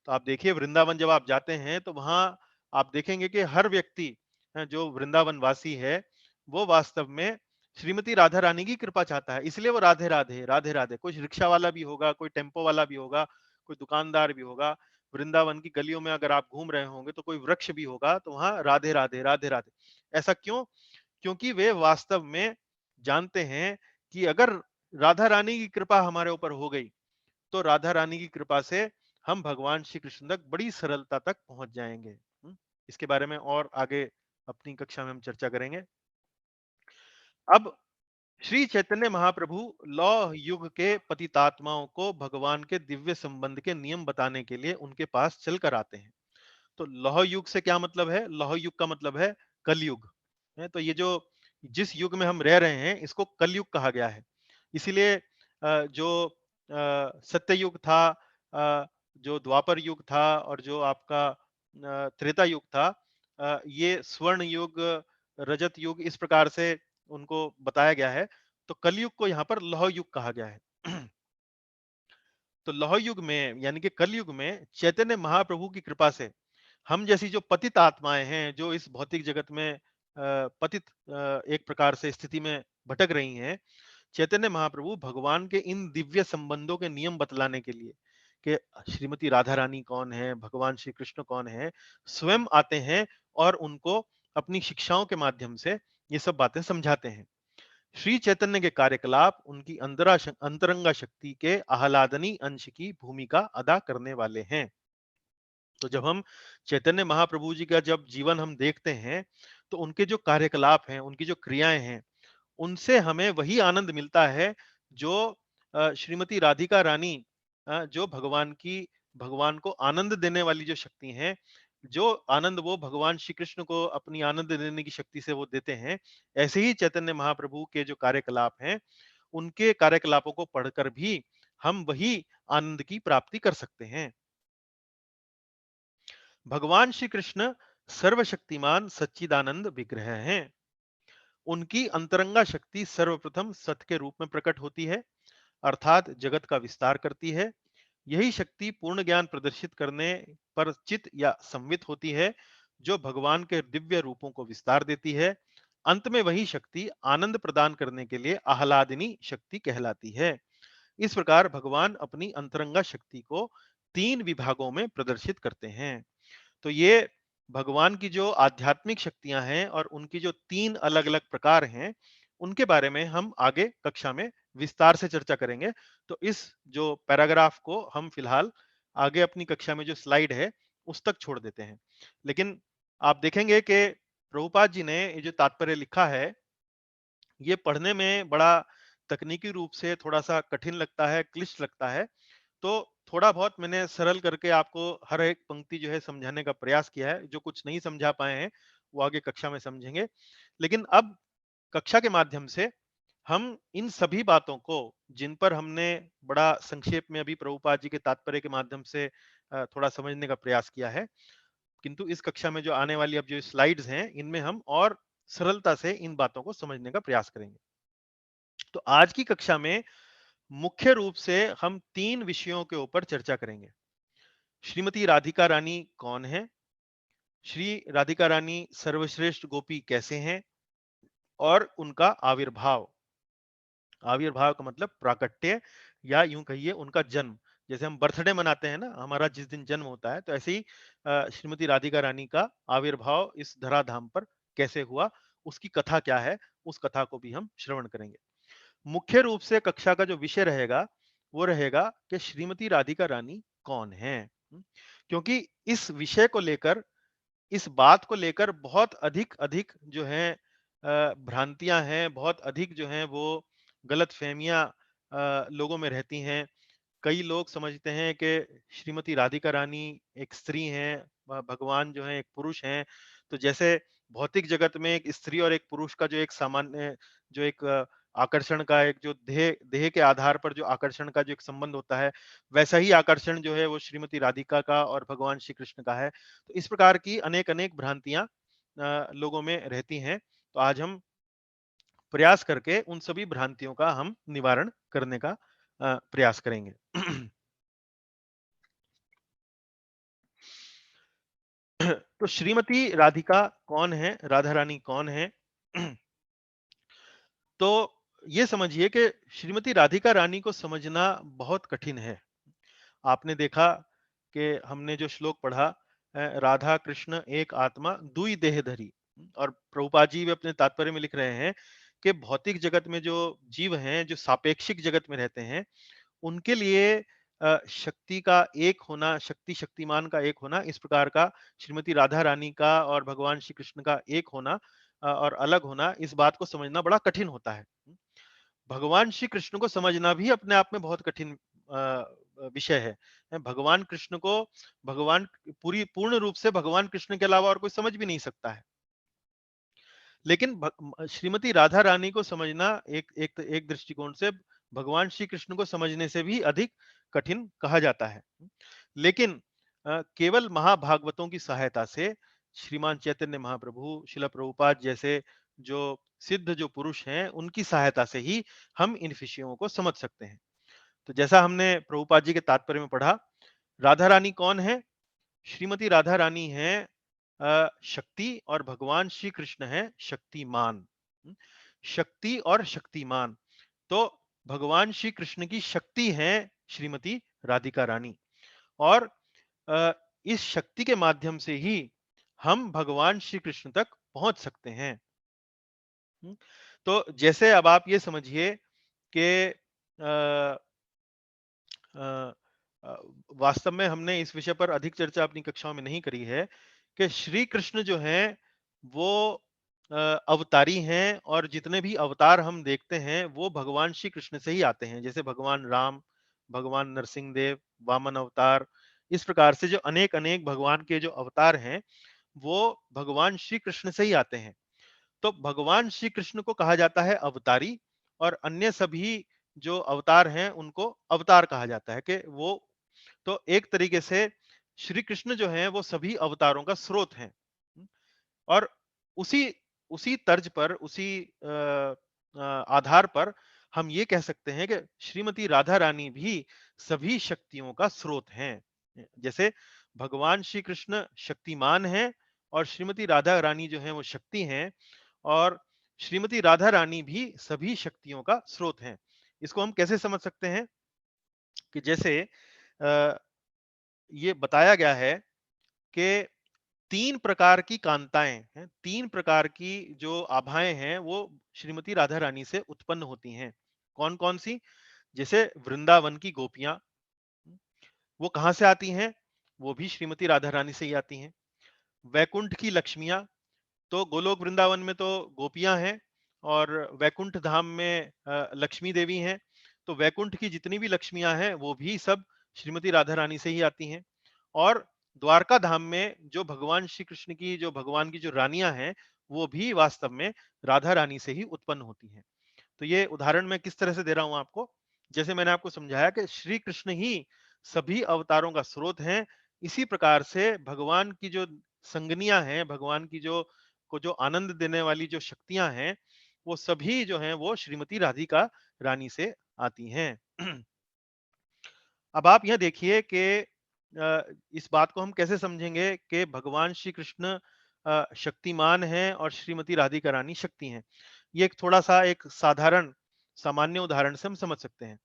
तो आप देखिए वृंदावन जब आप जाते हैं तो वहां आप देखेंगे कि हर व्यक्ति जो वृंदावन वासी है वो वास्तव में श्रीमती राधा रानी की कृपा चाहता है। इसलिए वो राधे राधे राधे राधे, कोई रिक्शा वाला भी होगा, कोई टेम्पो वाला भी होगा, कोई दुकानदार भी होगा, वृंदावन की गलियों में अगर आप घूम रहे होंगे तो कोई वृक्ष भी होगा, तो वहां राधे राधे राधे राधे। ऐसा क्यों? क्योंकि वे वास्तव में जानते हैं कि अगर राधा रानी की कृपा हमारे ऊपर हो गई तो राधा रानी की कृपा से हम भगवान श्री कृष्ण तक बड़ी सरलता तक पहुंच जाएंगे। इसके बारे में और आगे अपनी कक्षा में हम चर्चा करेंगे। अब श्री चैतन्य महाप्रभु लौह युग के पतितात्माओं को भगवान के दिव्य संबंध के नियम बताने के लिए उनके पास चलकर आते हैं। तो लौह युग से क्या मतलब है? लौह युग का मतलब है कलयुग। है तो जिस युग में हम रह रहे हैं इसको कलयुग कहा गया है। इसीलिए जो सत्य युग था, जो द्वापर युग था और जो आपका त्रेता युग था, ये स्वर्ण युग, रजत युग, इस प्रकार से उनको बताया गया है। तो कलयुग को यहाँ पर लौह युग कहा गया है। तो लौह युग में यानी कि कलयुग में चैतन्य महाप्रभु की कृपा से हम जैसी जो पतित आत्माएं हैं, जो इस भौतिक जगत में पतित एक प्रकार से स्थिति में भटक रही हैं, चैतन्य महाप्रभु भगवान के इन दिव्य संबंधों के नियम बतलाने के लिए कि श्रीमती राधा रानी कौन है, भगवान श्री कृष्ण कौन है, स्वयं आते हैं और उनको अपनी शिक्षाओं के माध्यम से ये सब बातें समझाते हैं। श्री चैतन्य के कार्यकलाप उनकी अंतरंगा शक्ति के आह्लादनी अंश की भूमिका अदा करने वाले हैं। तो जब हम चैतन्य महाप्रभु जी का जब जीवन हम देखते हैं, तो उनके जो कार्यकलाप हैं, उनकी जो क्रियाएं हैं, उनसे हमें वही आनंद मिलता है जो श्रीमती राधिका रानी, जो भगवान को आनंद देने वाली जो शक्ति है, जो आनंद वो भगवान श्री कृष्ण को अपनी आनंद देने की शक्ति से वो देते हैं, ऐसे ही चैतन्य महाप्रभु के जो कार्यकलाप हैं, उनके कार्यकलापों को पढ़कर भी हम वही आनंद की प्राप्ति कर सकते हैं। भगवान श्री कृष्ण सर्वशक्तिमान सच्चिदानंद विग्रह हैं। उनकी अंतरंगा शक्ति सर्वप्रथम सत्य के रूप में प्रकट होती है, अर्थात जगत का विस्तार करती है। यही शक्ति पूर्ण ज्ञान प्रदर्शित करने पर चित या संवित होती है, जो भगवान के दिव्य रूपों को विस्तार देती है। अंत में वही शक्ति आनंद प्रदान करने के लिए आह्लादिनी शक्ति कहलाती है। इस प्रकार भगवान अपनी अंतरंगा शक्ति को 3 विभागों में प्रदर्शित करते हैं। तो ये भगवान की जो आध्यात्मिक शक्तियां हैं और उनकी जो 3 अलग-अलग प्रकार हैं, उनके बारे में हम आगे कक्षा में विस्तार से चर्चा करेंगे। तो इस जो पैराग्राफ को हम फिलहाल आगे अपनी कक्षा में जो स्लाइड है, उस तक छोड़ देते हैं। लेकिन आप देखेंगे कि प्रभुपाद जी ने ये जो तात्पर्य लिखा है, ये पढ़ने में बड़ा तकनीकी रूप से थोड़ा-सा कठिन लगता है, क्लिष्ट लगता है। तो थोड़ा बहुत मैंने सरल करके आपको हर एक पंक्ति जो है समझाने का प्रयास किया है। जो कुछ नहीं समझा पाए हैं, वो आगे कक्षा में समझेंगे। लेकिन अब कक्षा के माध्यम से हम इन सभी बातों को, जिन पर हमने बड़ा संक्षेप में अभी प्रभुपाद जी के तात्पर्य के माध्यम से थोड़ा समझने का प्रयास किया है, किंतु इस कक्षा में जो आने वाली अब जो स्लाइड्स हैं, इनमें हम और सरलता से इन बातों को समझने का प्रयास करेंगे। तो आज की कक्षा में मुख्य रूप से हम 3 विषयों के ऊपर चर्चा करेंगे। श्रीमती राधिका रानी कौन है? श्री राधिका रानी सर्वश्रेष्ठ गोपी कैसे हैं? और उनका आविर्भाव। आविर्भाव का मतलब प्राकट्य, या यूं कहिए उनका जन्म। जैसे हम बर्थडे मनाते हैं ना, हमारा जिस दिन जन्म होता है, तो ऐसे ही श्रीमती राधिका रानी का आविर्भाव इस धराधाम पर कैसे हुआ, उसकी कथा क्या है, उस कथा को भी हम श्रवण करेंगे। मुख्य रूप से कक्षा का जो विषय रहेगा, वो रहेगा कि श्रीमती राधिका रानी कौन है। क्योंकि इस विषय को लेकर, इस बात को लेकर बहुत अधिक अधिक जो है भ्रांतियां हैं, बहुत अधिक जो हैं वो गलतफहमियां लोगों में रहती हैं। कई लोग समझते हैं कि श्रीमती राधिका रानी एक स्त्री हैं, भगवान जो है एक पुरुष हैं। तो जैसे भौतिक जगत में एक स्त्री और एक पुरुष का जो एक सामान्य, जो एक आकर्षण का एक जो देह देह के आधार पर जो आकर्षण का जो एक संबंध होता है, वैसा ही आकर्षण जो है वो श्रीमती राधिका का और भगवान श्री कृष्ण का है। तो इस प्रकार की अनेक अनेक भ्रांतियां लोगों में रहती हैं। तो आज हम प्रयास करके उन सभी भ्रांतियों का हम निवारण करने का प्रयास करेंगे। तो श्रीमती राधिका कौन है, राधा रानी कौन है? तो ये समझिए कि श्रीमती राधिका रानी को समझना बहुत कठिन है। आपने देखा कि हमने जो श्लोक पढ़ा, राधा कृष्ण एक आत्मा दुई देह धरी, और प्रभुपाद जी भी अपने तात्पर्य में लिख रहे हैं कि भौतिक जगत में जो जीव हैं, जो सापेक्षिक जगत में रहते हैं, उनके लिए शक्ति का एक होना, शक्ति शक्तिमान का एक होना, इस प्रकार का श्रीमती राधा रानी का और भगवान श्री कृष्ण का एक होना और अलग होना, इस बात को समझना बड़ा कठिन होता है। भगवान श्री कृष्ण को समझना भी अपने आप में बहुत कठिन विषय है। भगवान कृष्ण को, भगवान पूर्ण रूप से भगवान कृष्ण के अलावा और कोई समझ भी नहीं सकता है। लेकिन श्रीमती राधा रानी को समझना एक दृष्टिकोण से भगवान श्री कृष्ण को समझने से भी अधिक कठिन कहा जाता है। लेकिन केवल महाभागवतों की सहायता से श्रीमान चैतन्य महाप्रभु, शिला प्रभुपाद जैसे जो सिद्ध जो पुरुष हैं, उनकी सहायता से ही हम इन विषयों को समझ सकते हैं। तो जैसा हमने प्रभुपाद जी के तात्पर्य में पढ़ा, राधा रानी कौन है? श्रीमती राधा रानी है शक्ति, और भगवान श्री कृष्ण है शक्तिमान। शक्ति और शक्तिमान, तो भगवान श्री कृष्ण की शक्ति है श्रीमती राधिका रानी, और इस शक्ति के माध्यम से ही हम भगवान श्री कृष्ण तक पहुंच सकते हैं। तो जैसे अब आप ये समझिए कि अ, अ, अ, वास्तव में हमने इस विषय पर अधिक चर्चा अपनी कक्षाओं में नहीं करी है कि श्री कृष्ण जो हैं वो अवतारी हैं, और जितने भी अवतार हम देखते हैं वो भगवान श्री कृष्ण से ही आते हैं। जैसे भगवान राम, भगवान नरसिंह देव, वामन अवतार, इस प्रकार से जो अनेक अनेक भगवान के जो अवतार हैं वो भगवान श्री कृष्ण से ही आते हैं। तो भगवान श्री कृष्ण को कहा जाता है अवतारी, और अन्य सभी जो अवतार हैं उनको अवतार कहा जाता है कि वो, तो एक तरीके से श्री कृष्ण जो हैं वो सभी अवतारों का स्रोत हैं। और उसी उसी तर्ज पर, उसी आधार पर हम ये कह सकते हैं कि श्रीमती राधा रानी भी सभी शक्तियों का स्रोत हैं। जैसे भगवान श्री कृष्ण शक्तिमान हैं, और श्रीमती राधा रानी जो है वो शक्ति हैं, और श्रीमती राधा रानी भी सभी शक्तियों का स्रोत हैं। इसको हम कैसे समझ सकते हैं कि जैसे अ, ये बताया गया है कि 3 प्रकार की कांताएँ हैं, 3 प्रकार की जो आभाएँ हैं, वो श्रीमती राधा रानी से उत्पन्न होती हैं। कौन-कौन सी? जैसे वृंदावन की गोपियाँ, वो कहाँ से आती हैं? वो भी श्रीमती राधा रानी से ही आती हैं। वैकुंठ की लक्ष्मियाँ, तो गोलोक वृंदावन में तो गोपियाँ हैं, और वैकुंठ धाम में लक्ष्मी देवी हैं। तो वैकुंठ की जितनी भी लक्ष्मियाँ हैं, वो भी सब श्रीमती राधा रानी से ही आती हैं। और द्वारका धाम में जो भगवान श्री कृष्ण की, जो भगवान की जो रानियाँ हैं, वो भी वास्तव में राधा रानी से ही उत्पन्न होती हैं। तो ये उदाहरण मैं किस तरह से दे रहा हूँ आपको? जैसे मैंने आपको समझाया कि श्री कृष्ण ही सभी अवतारों का स्रोत हैं, इसी प्रकार से भगवान की जो संगनियाँ हैं, भगवान की जो आनंद देने वाली जो शक्तियाँ हैं, वो सभी जो हैं वो श्रीमती राधिका रानी से आती हैं। अब आप यह देखिए कि इस बात को हम कैसे समझेंगे कि भगवान श्री कृष्ण शक्तिमान हैं और श्रीमती राधिका रानी शक्ति हैं। ये एक थोड़ा-सा एक साधारण सामान्य उदाहरण से हम समझ सकते हैं।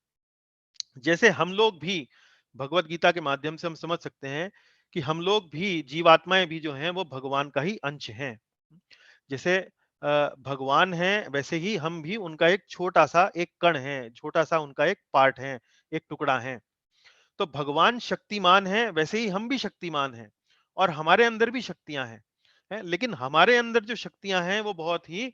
जैसे हम लोग भी भगवत गीता के माध्यम से हम समझ सकते हैं कि हम लोग भी, जीवात्माएँ भी जो हैं वो भगवान का ही अंश हैं। जैसे भगवान हैं, वैसे ही हम भी उनका एक छोटा-सा एक कण हैं, छोटा-सा उनका एक पार्ट हैं, एक टुकड़ा हैं। तो भगवान शक्तिमान है, वैसे ही हम भी शक्तिमान हैं, और हमारे अंदर भी शक्तियां हैं, लेकिन हमारे अंदर जो शक्तियां हैं वो बहुत ही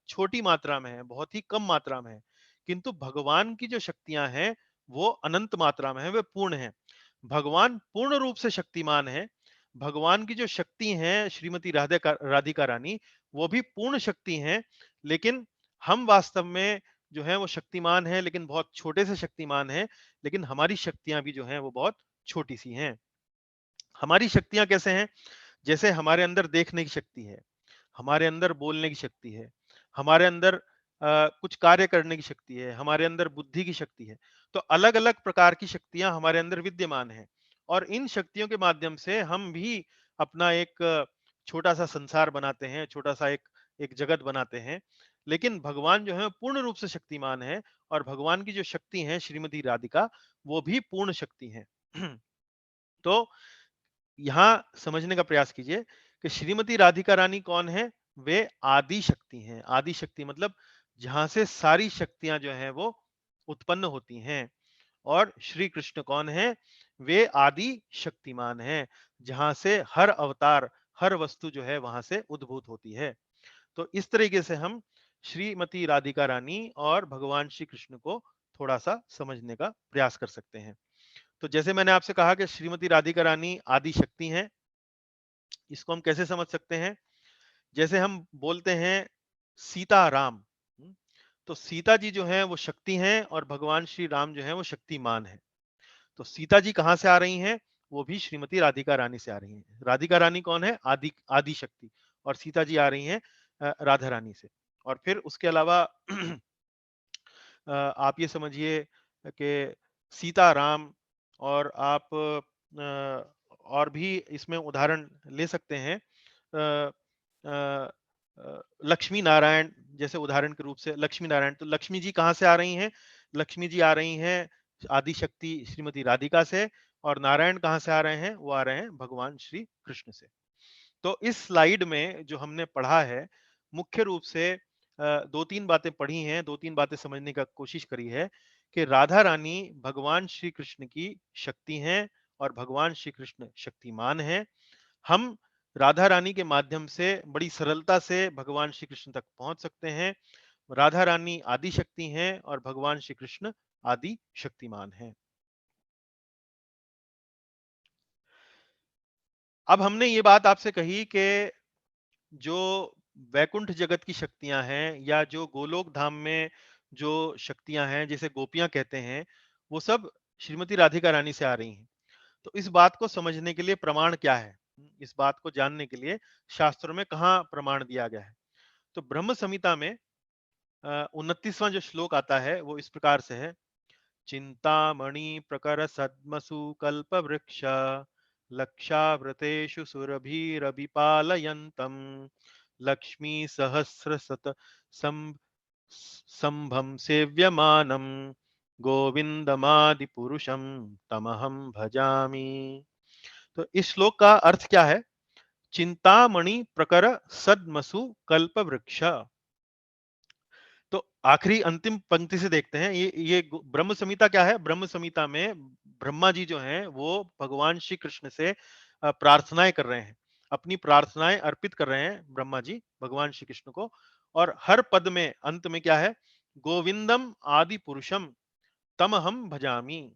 छोटी मात्रा में है, बहुत ही कम मात्रा में है। किंतु भगवान की जो शक्तियां हैं वो अनंत मात्रा में है, वे पूर्ण है। भगवान पूर्ण रूप से शक्तिमान है। भगवान की जो शक्ति है श्रीमती राधिका रानी, वो भी पूर्ण शक्ति हैं, लेकिन हम वास्तव में जो है वो शक्तिमान है, लेकिन बहुत छोटे से शक्तिमान है। लेकिन हमारी शक्तियां भी जो हैं वो बहुत छोटी सी हैं। हमारी शक्तियां कैसे हैं? जैसे हमारे अंदर देखने की शक्ति है, हमारे अंदर बोलने की शक्ति है, हमारे अंदर कुछ कार्य करने की शक्ति है, हमारे अंदर बुद्धि की शक्ति है। तो अलग-अलग प्रकार की शक्तियां हमारे अंदर विद्यमान हैं, और इन शक्तियों के माध्यम से हम भी अपना एक छोटा-सा संसार बनाते हैं, छोटा-सा एक एक जगत बनाते हैं। लेकिन भगवान जो है पूर्ण रूप से शक्तिमान है, और भगवान की जो शक्ति है श्रीमती राधिका, वो भी पूर्ण शक्ति है। तो यहाँ समझने का प्रयास कीजिए कि श्रीमती राधिका रानी कौन है? वे आदि शक्ति हैं। आदि शक्ति मतलब जहाँ से सारी शक्तियाँ जो हैं वो उत्पन्न होती हैं। और श्री कृष्ण कौन है? वे आदि शक्तिमान हैं, जहाँ से हर अवतार, हर वस्तु जो है वहाँ से उद्भूत होती है। तो इस तरीके से हम श्रीमती राधिका रानी और भगवान श्री कृष्ण को थोड़ा-सा समझने का प्रयास कर सकते हैं। तो जैसे मैंने आपसे कहा कि श्रीमती राधिका रानी आदि शक्ति हैं, इसको हम कैसे समझ सकते हैं जैसे हम बोलते हैं सीताराम, तो सीता जी जो हैं वो शक्ति हैं और भगवान श्री राम जो हैं वो शक्तिमान हैं। तो सीता जी कहाँ से आ रही हैं? वो भी श्रीमती राधिका रानी से आ रही हैं। राधिका रानी कौन है? आदि आदि शक्ति, और सीता जी आ रही हैं राधा रानी से। और फिर उसके अलावा आप ये समझिए कि सीताराम, और आप और भी इसमें उदाहरण ले सकते हैं। अ अ लक्ष्मी नारायण जैसे उदाहरण के रूप से लक्ष्मी नारायण, तो लक्ष्मी जी कहाँ से आ रही हैं? लक्ष्मी जी आ रही हैं आदि शक्ति श्रीमती राधिका से, और नारायण कहाँ से आ रहे हैं? वो आ रहे हैं भगवान श्री कृष्ण से। तो इस स्लाइड में जो हमने पढ़ा है, मुख्य रूप से 2-3 बातें पढ़ी हैं, 2-3 बातें समझने का कोशिश करी है कि राधा रानी भगवान श्री कृष्ण की शक्ति हैं और भगवान श्री कृष्ण शक्तिमान हैं। हम राधा रानी के माध्यम से बड़ी सरलता से भगवान श्री कृष्ण तक पहुंच सकते हैं। राधा रानी आदि शक्ति हैं और भगवान श्री कृष्ण आदि शक्तिमान हैं। अब हमने ये बात आपसे कही कि जो वैकुंठ जगत की शक्तियां हैं या जो गोलोक धाम में जो शक्तियां हैं जिसे गोपियां कहते हैं, वो सब श्रीमती राधिका रानी से आ रही हैं। तो इस बात को समझने के लिए प्रमाण क्या है? इस बात को जानने के लिए शास्त्रों में कहाँ प्रमाण दिया गया है? तो ब्रह्म संहिता में 29वां जो श्लोक आता है वो इस प्रकार से है। चिंतामणि प्रकर सद्मसु कल्प वृक्ष लक्षावृतेषु सुरभिरभिपालयन्तम् लक्ष्मी सहस्र सत संभम सेव्यमानम गोविंदमादि पुरुषम तमहम भजामि। तो इस श्लोक का अर्थ क्या है? चिंतामणि प्रकर सद्मसु कल्प वृक्ष। तो आखिरी अंतिम पंक्ति से देखते हैं, ये ब्रह्म संहिता क्या है? ब्रह्म संहिता में ब्रह्मा जी जो हैं वो भगवान श्री कृष्ण से प्रार्थनाएं कर रहे हैं, अपनी प्रार्थनाएं अर्पित कर रहे हैं ब्रह्मा जी भगवान श्री कृष्ण को। और हर पद में अंत में क्या है? गोविंदम आदि पुरुषम तम हम भजामी।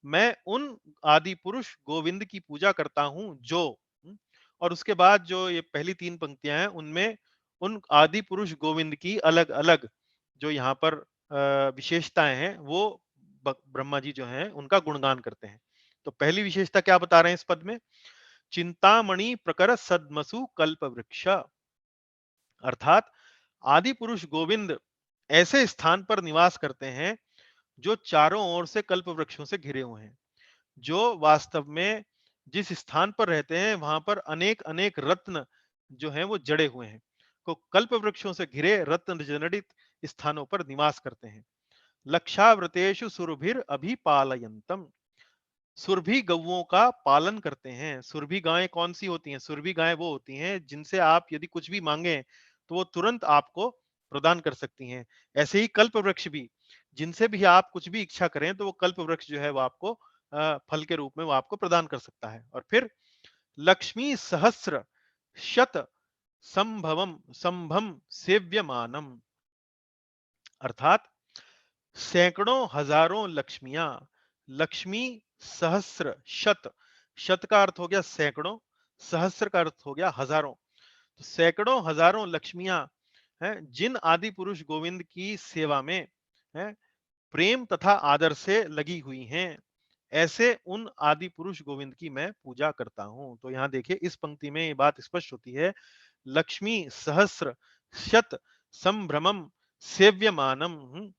मैं उन आदि पुरुष गोविंद की पूजा करता हूं जो। और उसके बाद जो ये पहली 3 पंक्तियां हैं उनमें उन आदि पुरुष गोविंद की अलग अलग जो यहाँ पर विशेषताएं हैं वो ब्रह्मा जी जो हैं उनका गुणगान करते हैं। तो पहली विशेषता क्या बता रहे हैं इस पद में? चिंतामणि प्रकर सद्मसु कल्प वृक्ष, अर्थात आदि पुरुष गोविंद ऐसे स्थान पर निवास करते हैं जो चारों ओर से कल्प वृक्षों से घिरे हुए हैं। जो वास्तव में जिस स्थान पर रहते हैं वहां पर अनेक अनेक रत्न जो हैं वो जड़े हुए हैं। तो कल्प वृक्षों से घिरे रत्न जनित स्थानों पर निवास करते हैं। लक्षावृतेषु सुरभिर अभिपालयंतम, सुरभि गौओं का पालन करते हैं। सुरभि गायें कौन सी होती हैं? सुरभि गायें वो होती हैं जिनसे आप यदि कुछ भी मांगे तो वो तुरंत आपको प्रदान कर सकती हैं। ऐसे ही कल्प वृक्ष भी, जिनसे भी आप कुछ भी इच्छा करें तो वो कल्प वृक्ष जो है वो आपको फल के रूप में वो आपको प्रदान कर सकता है। और फिर लक्ष्मी सहस्र शत संभवम संभम सेव्यमानम, अर्थात सैकड़ों हजारों लक्ष्मियां, लक्ष्मी सहस्र शत, शत का अर्थ हो गया सैकड़ों, सहस्र का अर्थ हो गया हजारों। तो सैकड़ों हजारों लक्ष्मियां हैं जिन आदि पुरुष गोविंद की सेवा में हैं प्रेम तथा आदर से लगी हुई हैं, ऐसे उन आदि पुरुष गोविंद की मैं पूजा करता हूं। तो यहां देखिए इस पंक्ति में ये बात स्पष्ट होती है। लक्ष्मी सहस्र शत संभ्रमम सेव्यमानम,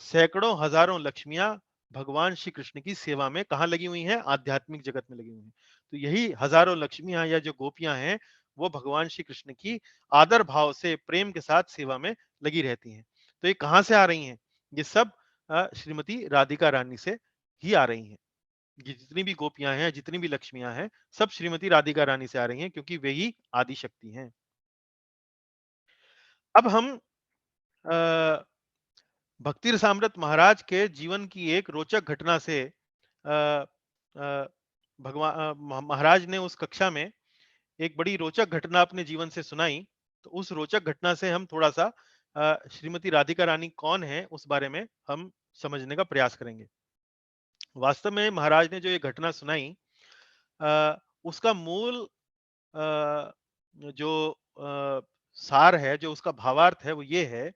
सैकड़ों हजारों लक्ष्मियां भगवान श्री कृष्ण की सेवा में कहाँ लगी हुई हैं? आध्यात्मिक जगत में लगी हुई हैं। तो यही हजारों लक्ष्मियां या जो गोपियां हैं वो भगवान श्री कृष्ण की आदर भाव से प्रेम के साथ सेवा में लगी रहती हैं। तो ये कहाँ से आ रही हैं? ये सब श्रीमती राधिका रानी से ही आ रही हैं। ये जितनी भी गोपियां हैं, जितनी भी लक्ष्मियां हैं, सब श्रीमती राधिका रानी से आ रही हैं क्योंकि वे ही आदि शक्ति हैं। अब हम अ, भक्ति रसामृत महाराज के जीवन की एक रोचक घटना से भगवान महाराज ने उस कक्षा में एक बड़ी रोचक घटना अपने जीवन से सुनाई। तो उस रोचक घटना से हम थोड़ा सा श्रीमती राधिका रानी कौन है उस बारे में हम समझने का प्रयास करेंगे। वास्तव में महाराज ने जो ये घटना सुनाई उसका मूल जो सार है, जो उसका भावार्थ है वो ये है,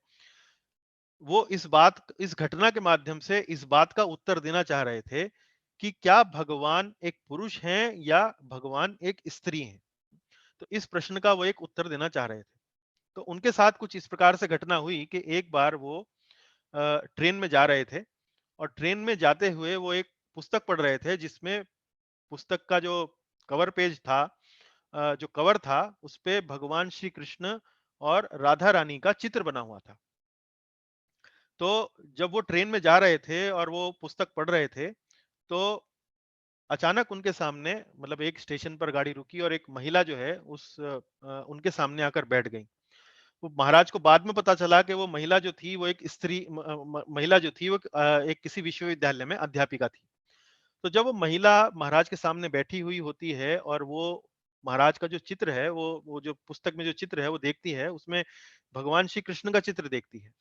वो इस घटना के माध्यम से इस बात का उत्तर देना चाह रहे थे कि क्या भगवान एक पुरुष हैं या भगवान एक स्त्री हैं? तो इस प्रश्न का वो एक उत्तर देना चाह रहे थे। तो उनके साथ कुछ इस प्रकार से घटना हुई कि एक बार वो ट्रेन में जा रहे थे और ट्रेन में जाते हुए वो एक पुस्तक पढ़ रहे थे जिसमें पुस्तक का जो कवर पेज था, जो कवर था, उसपे भगवान श्री कृष्ण और राधा रानी का चित्र बना हुआ था। तो जब वो ट्रेन में जा रहे थे और वो पुस्तक पढ़ रहे थे, तो अचानक उनके सामने, मतलब एक स्टेशन पर गाड़ी रुकी और एक महिला जो है उनके सामने आकर बैठ गई। तो महाराज को बाद में पता चला कि वो महिला जो थी वो एक स्त्री महिला जो थी वो एक किसी विश्वविद्यालय में अध्यापिका थी। तो जब वो महिला महाराज के सामने बैठी हुई होती है और वो महाराज का जो चित्र है, वो जो पुस्तक में जो चित्र है वो देखती है, उसमें भगवान श्री कृष्ण का चित्र देखती है।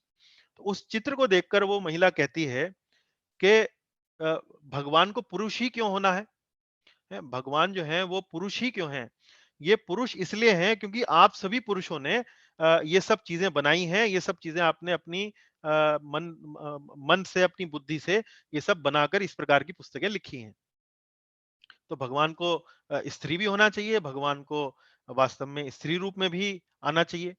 तो उस चित्र को देखकर वो महिला कहती है कि भगवान को पुरुष ही क्यों होना है? भगवान जो हैं वो पुरुष ही क्यों हैं? ये पुरुष इसलिए हैं क्योंकि आप सभी पुरुषों ने ये सब चीज़ें बनाई हैं, ये सब चीज़ें आपने अपनी मन से, अपनी बुद्धि से ये सब बनाकर इस प्रकार की पुस्तकें लिखी हैं। तो भगवान को स्त्री भी होना चाहिए, भगवान को वास्तव में स्त्री रूप में भी आना चाहिए।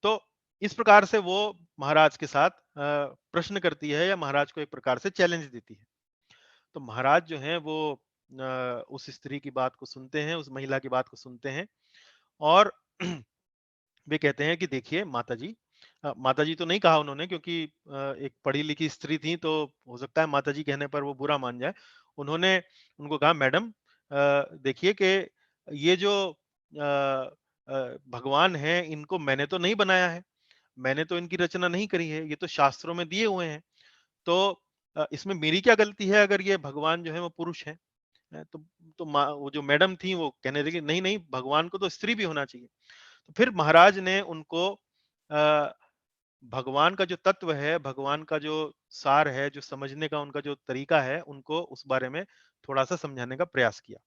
तो इस प्रकार से वो महाराज के साथ प्रश्न करती है या महाराज को एक प्रकार से चैलेंज देती है। तो महाराज जो हैं वो उस स्त्री की बात को सुनते हैं, उस महिला की बात को सुनते हैं और वे कहते हैं कि देखिए माताजी, माताजी तो नहीं कहा उन्होंने क्योंकि एक पढ़ी-लिखी स्त्री थी, तो हो सकता है माताजी कहने पर वो बुरा मान जाए। उन्होंने उनको कहा, मैडम देखिए कि ये जो भगवान हैं इनको मैंने तो नहीं बनाया है, मैंने तो इनकी रचना नहीं करी है, ये तो शास्त्रों में दिए हुए हैं। तो इसमें मेरी क्या गलती है अगर ये भगवान जो है वो पुरुष हैं? तो वो जो मैडम थी वो कहने लगी, नहीं, नहीं, भगवान को तो स्त्री भी होना चाहिए। तो फिर महाराज ने उनको अ, भगवान का जो तत्व है, भगवान का जो सार है, जो समझने का उनका जो तरीका है, उनको उस बारे में थोड़ा-सा समझाने का प्रयास किया।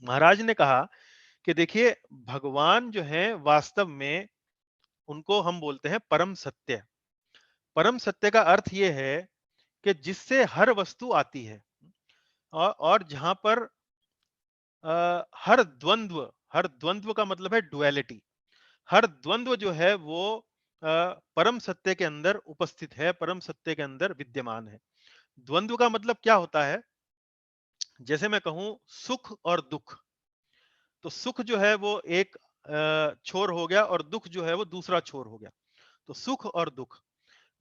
महाराज ने कहा कि देखिए, भगवान जो हैं वास्तव में उनको हम बोलते हैं परम सत्य। परम सत्य का अर्थ ये है कि जिससे हर वस्तु आती है और जहाँ पर हर द्वंद्व का मतलब है डुअलिटी। हर द्वंद्व जो है वो परम सत्य के अंदर उपस्थित है, परम सत्य के अंदर विद्यमान है। द्वंद्व का मतलब क्या होता है? जैसे मैं कहूं सुख और दुख, तो सुख जो है वो एक छोर हो गया और दुख जो है वो दूसरा छोर हो गया। तो सुख और दुख,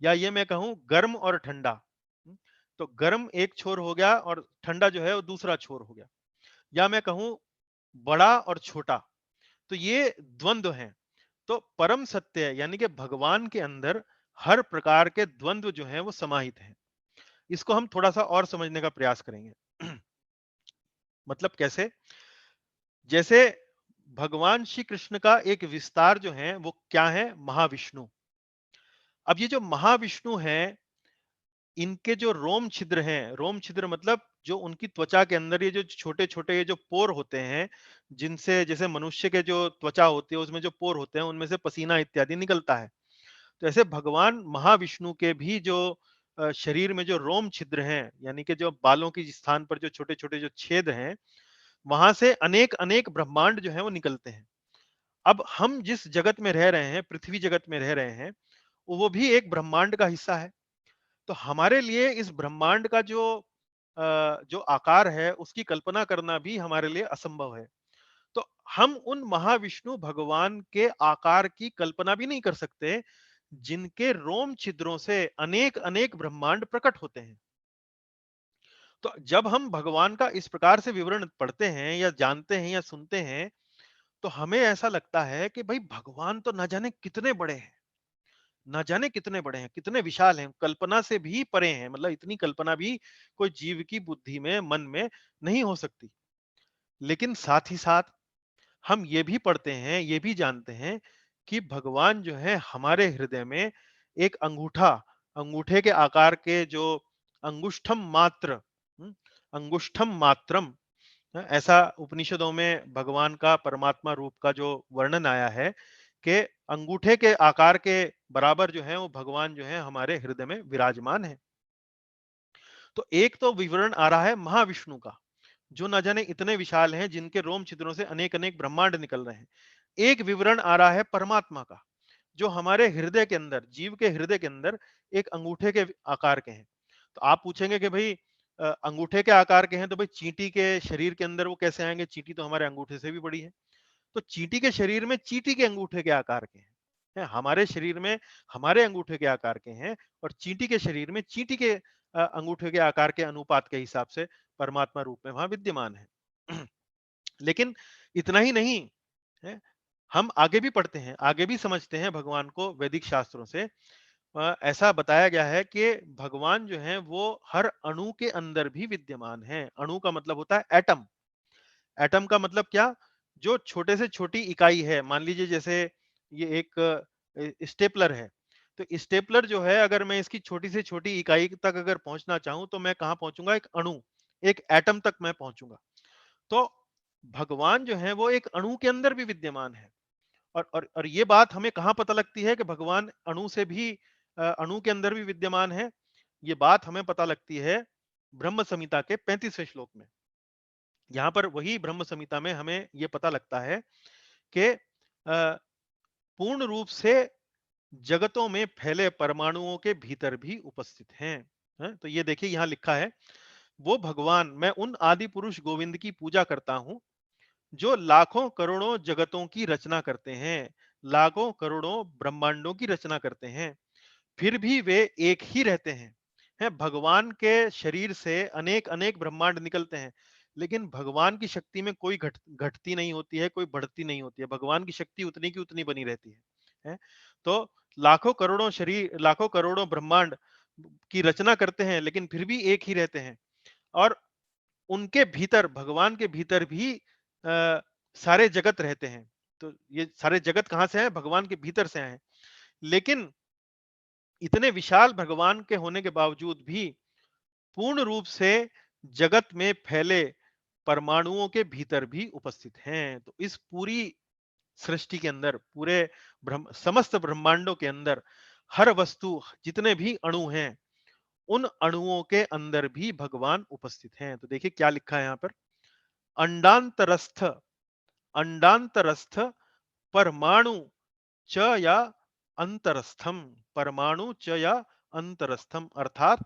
या ये मैं कहूं गर्म और ठंडा। हम्म, तो गर्म एक छोर हो गया और ठंडा जो है वो दूसरा छोर हो गया। या मैं कहूं बड़ा और छोटा, तो ये द्वंद्व हैं। तो परम सत्य यानी कि भगवान के अंदर हर प्रकार के द्वंद्व जो हैं वो समाहित हैं। इसको हम थोड़ा-सा और समझने का प्रयास करेंगे। मतलब कैसे? जैसे भगवान श्री कृष्ण का एक विस्तार जो है वो क्या है? महाविष्णु। अब ये जो महाविष्णु हैं, इनके जो रोम छिद्र हैं, रोम छिद्र मतलब जो उनकी त्वचा के अंदर ये जो छोटे-छोटे ये जो पोर होते हैं, जिनसे जैसे मनुष्य के जो त्वचा होती है उसमें जो पोर होते हैं, उनमें से पसीना इत्यादि निकलता है। तो ऐसे भगवान महाविष्णु के भी जो शरीर में जो रोम छिद्र हैं, यानी कि जो बालों के स्थान पर जो छोटे-छोटे जो छेद हैं, वहां से अनेक-अनेक ब्रह्मांड जो है वो निकलते हैं। अब हम जिस जगत में रह रहे हैं, पृथ्वी जगत में रह रहे हैं, वो भी एक ब्रह्मांड का हिस्सा है। तो हमारे लिए इस ब्रह्मांड का जो आकार है, उसकी कल्पना करना भी हमारे लिए असंभव है। तो हम उन महाविष्णु भगवान के आकार की कल्पना भी नहीं कर सकते, जिनके रोम छिद्रों से अनेक-अनेक ब्रह्मांड प्रकट होते हैं। तो जब हम भगवान का इस प्रकार से विवरण पढ़ते हैं या जानते हैं या सुनते हैं, तो हमें ऐसा लगता है कि भाई भगवान तो ना जाने कितने बड़े हैं, ना जाने कितने बड़े हैं, कितने विशाल हैं, कल्पना से भी परे हैं। मतलब इतनी कल्पना भी कोई जीव की बुद्धि में, मन में नहीं हो सकती। लेकिन साथ ही साथ हम ये भी पढ़ते हैं, ये भी जानते हैं कि भगवान जो है हमारे हृदय में एक अंगूठा, अंगूठे के आकार के जो अंगुष्ठम मात्र, अंगुष्ठम मात्रम, ऐसा उपनिषदों में भगवान का परमात्मा रूप का जो वर्णन आया है के अंगूठे के आकार के बराबर जो है वो भगवान जो है हमारे हृदय में विराजमान है। तो एक तो विवरण आ रहा है महाविष्णु का, जो न जाने इतने विशाल हैं जिनके रोम छिद्रों से अनेक अनेक ब्रह्मांड निकल रहे हैं। एक विवरण आ रहा है परमात्मा का, जो हमारे हृदय के अंदर, जीव के हृदय के अंदर एक अंगूठे के आकार के हैं। तो आप पूछेंगे कि भाई अंगूठे के आकार के हैं तो भाई चींटी के शरीर के अंदर वो कैसे आएंगे? चींटी तो हमारे अंगूठे से भी बड़ी है। तो चींटी के शरीर में चींटी के अंगूठे के आकार के हैं। हमारे शरीर में हमारे अंगूठे के आकार के हैं, और चींटी के शरीर में चींटी के अंगूठे के आकार के अनुपात के हिसाब से परमात्मा रूप में वहां विद्यमान है। लेकिन इतना ही नहीं है, हम आगे भी पढ़ते हैं, आगे भी समझते हैं भगवान को वैदिक शास्त्रों से। ऐसा बताया गया है कि भगवान जो है वो हर अणु के अंदर भी विद्यमान है। अणु का मतलब होता है एटम। एटम का मतलब क्या? जो छोटे से छोटी इकाई है, मान लीजिए जैसे ये एक स्टेपलर है। तो स्टेपलर जो है, अगर मैं इसकी छोटी से छोटी इकाई तक अगर पहुंचना चाहूं तो मैं कहां पहुंचूंगा? एक अणु, एक एटम तक मैं पहुंचूंगा। तो भगवान जो है वो एक अणु के अंदर भी विद्यमान है। और ये बात हमें कहां पता लगती है कि भगवान अणु से भी अणु के अंदर भी विद्यमान है? ये बात हमें पता लगती है ब्रह्म संहिता के 35वें श्लोक में। यहाँ पर वही ब्रह्म संहिता में हमें ये पता लगता है कि पूर्ण रूप से जगतों में फैले परमाणुओं के भीतर भी उपस्थित हैं। तो ये देखिए यहाँ लिखा है, वो भगवान, मैं उन आदि पुरुष गोविंद की पूजा करता हूं जो लाखों करोड़ों जगतों की रचना करते हैं, लाखों करोड़ों ब्रह्मांडों की रचना करते हैं, फिर भी वे एक ही रहते हैं। भगवान के शरीर से अनेक अनेक ब्रह्मांड निकलते हैं, लेकिन भगवान की शक्ति में कोई घटती नहीं होती है, कोई बढ़ती नहीं होती है। भगवान की शक्ति उतनी की उतनी बनी रहती है। तो लाखों करोड़ों शरीर, लाखों करोड़ों ब्रह्मांड की रचना करते हैं, लेकिन फिर भी एक ही रहते हैं। और उनके भीतर, भगवान के भीतर भी सारे जगत रहते हैं। तो ये सारे जगत कहां से हैं? भगवान के भीतर से आए हैं। लेकिन इतने विशाल भगवान के होने के बावजूद भी पूर्ण रूप से जगत में फैले परमाणुओं के भीतर भी उपस्थित हैं। तो इस पूरी सृष्टि के अंदर, पूरे समस्त ब्रह्मांडों के अंदर, हर वस्तु, जितने भी अणु हैं, उन अणुओं के अंदर भी भगवान उपस्थित हैं। तो देखिए क्या लिखा है यहाँ पर, अंडांतरस्थ, अंडांतरस्थ परमाणु च या अंतरस्थम, परमाणु च या अंतरस्थम, अर्थात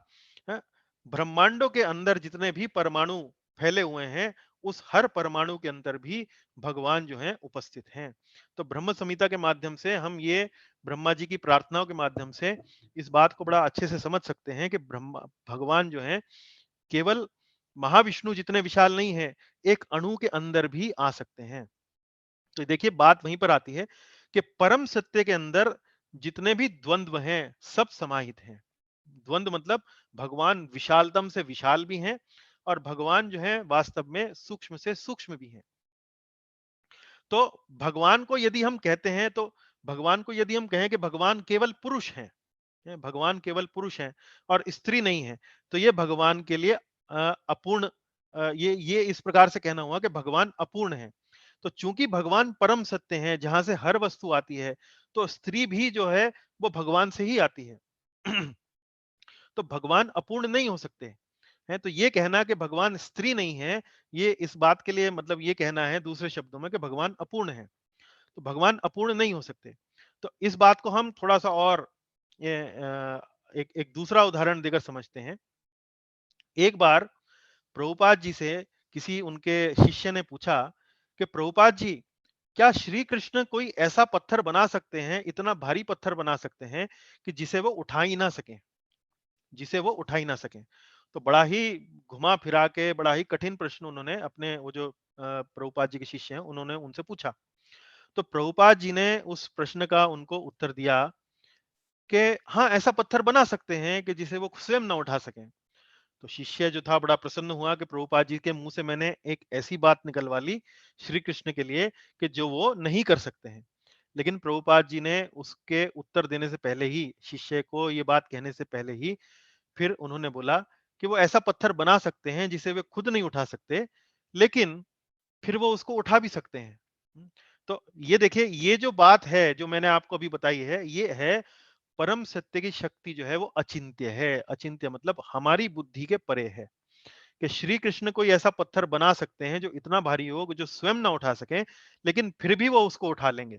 अ, ब्रह्मांडों के अंदर जितने भी परमाणु फैले हुए हैं, उस हर परमाणु के अंदर भी भगवान जो है उपस्थित हैं। तो ब्रह्म संहिता के माध्यम से हम ये ब्रह्मा जी की प्रार्थनाओं के माध्यम से इस बात को बड़ा अच्छे से समझ सकते हैं कि ब्रह्मा भगवान जो है केवल महाविष्णु जितने विशाल नहीं है, एक अणु के अंदर भी आ सकते हैं। तो देखिए बात वहीं पर आती है कि परम सत्य के अंदर जितने भी द्वंद्व हैं, सब समाहित हैं। द्वंद्व मतलब भगवान विशालतम से विशाल भी हैं, और भगवान जो है वास्तव में सूक्ष्म से सूक्ष्म भी हैं। तो भगवान को यदि हम कहते हैं, तो भगवान को यदि हम कहें कि भगवान केवल पुरुष हैं, भगवान केवल पुरुष हैं और स्त्री नहीं है, तो ये भगवान के लिए अपूर्ण, ये इस प्रकार से कहना हुआ कि भगवान अपूर्ण है। तो चूंकि भगवान परम सत्य हैं, जहां से हर वस्तु आती है, तो स्त्री भी जो है वो भगवान से ही आती है। तो भगवान अपूर्ण नहीं हो सकते हैं। तो ये कहना कि भगवान स्त्री नहीं है, ये इस बात के लिए मतलब ये कहना है दूसरे शब्दों में कि भगवान अपूर्ण है। तो भगवान अपूर्ण नहीं हो सकते। तो इस बात को हम थोड़ा सा और एक एक दूसरा उदाहरण देकर समझते हैं। एक बार प्रभुपाद जी से किसी उनके शिष्य ने पूछा कि प्रभुपाद जी, क्या श्री कृष्ण कोई ऐसा पत्थर बना सकते हैं, इतना भारी पत्थर बना सकते हैं कि जिसे वो उठा ही ना सकें, जिसे वो उठा ही ना सकें? तो बड़ा ही घुमा फिरा के बड़ा ही कठिन प्रश्न उन्होंने अपने वो जो प्रभुपाद जी के शिष्य हैं उन्होंने उनसे पूछा। तो प्रभुपाद जी ने उस प्रश्न का उनको उत्तर दिया कि हाँ, ऐसा पत्थर बना सकते हैं कि जिसे वो स्वयं ना उठा सकें। तो शिष्य जो था बड़ा प्रसन्न हुआ कि प्रभुपाद जी के मुंह से मैंने एक ऐसी बात निकलवा ली श्री कृष्ण के लिए कि जो वो नहीं कर सकते हैं। लेकिन प्रभुपाद जी ने उसके उत्तर देने से पहले ही, शिष्य को ये बात कहने से पहले ही, फिर उन्होंने बोला कि वो ऐसा पत्थर बना सकते हैं जिसे वे खुद नहीं उठा सकते, लेकिन फिर वो उसको उठा भी सकते हैं। तो ये देखिए, ये जो बात है जो मैंने आपको अभी बताई है, ये है परम सत्य की शक्ति जो है वो अचिंत्य है। अचिंत्य मतलब हमारी बुद्धि के परे है, कि श्री कृष्ण कोई ऐसा पत्थर बना सकते हैं जो इतना भारी हो जो स्वयं ना उठा सके, लेकिन फिर भी वो उसको उठा लेंगे।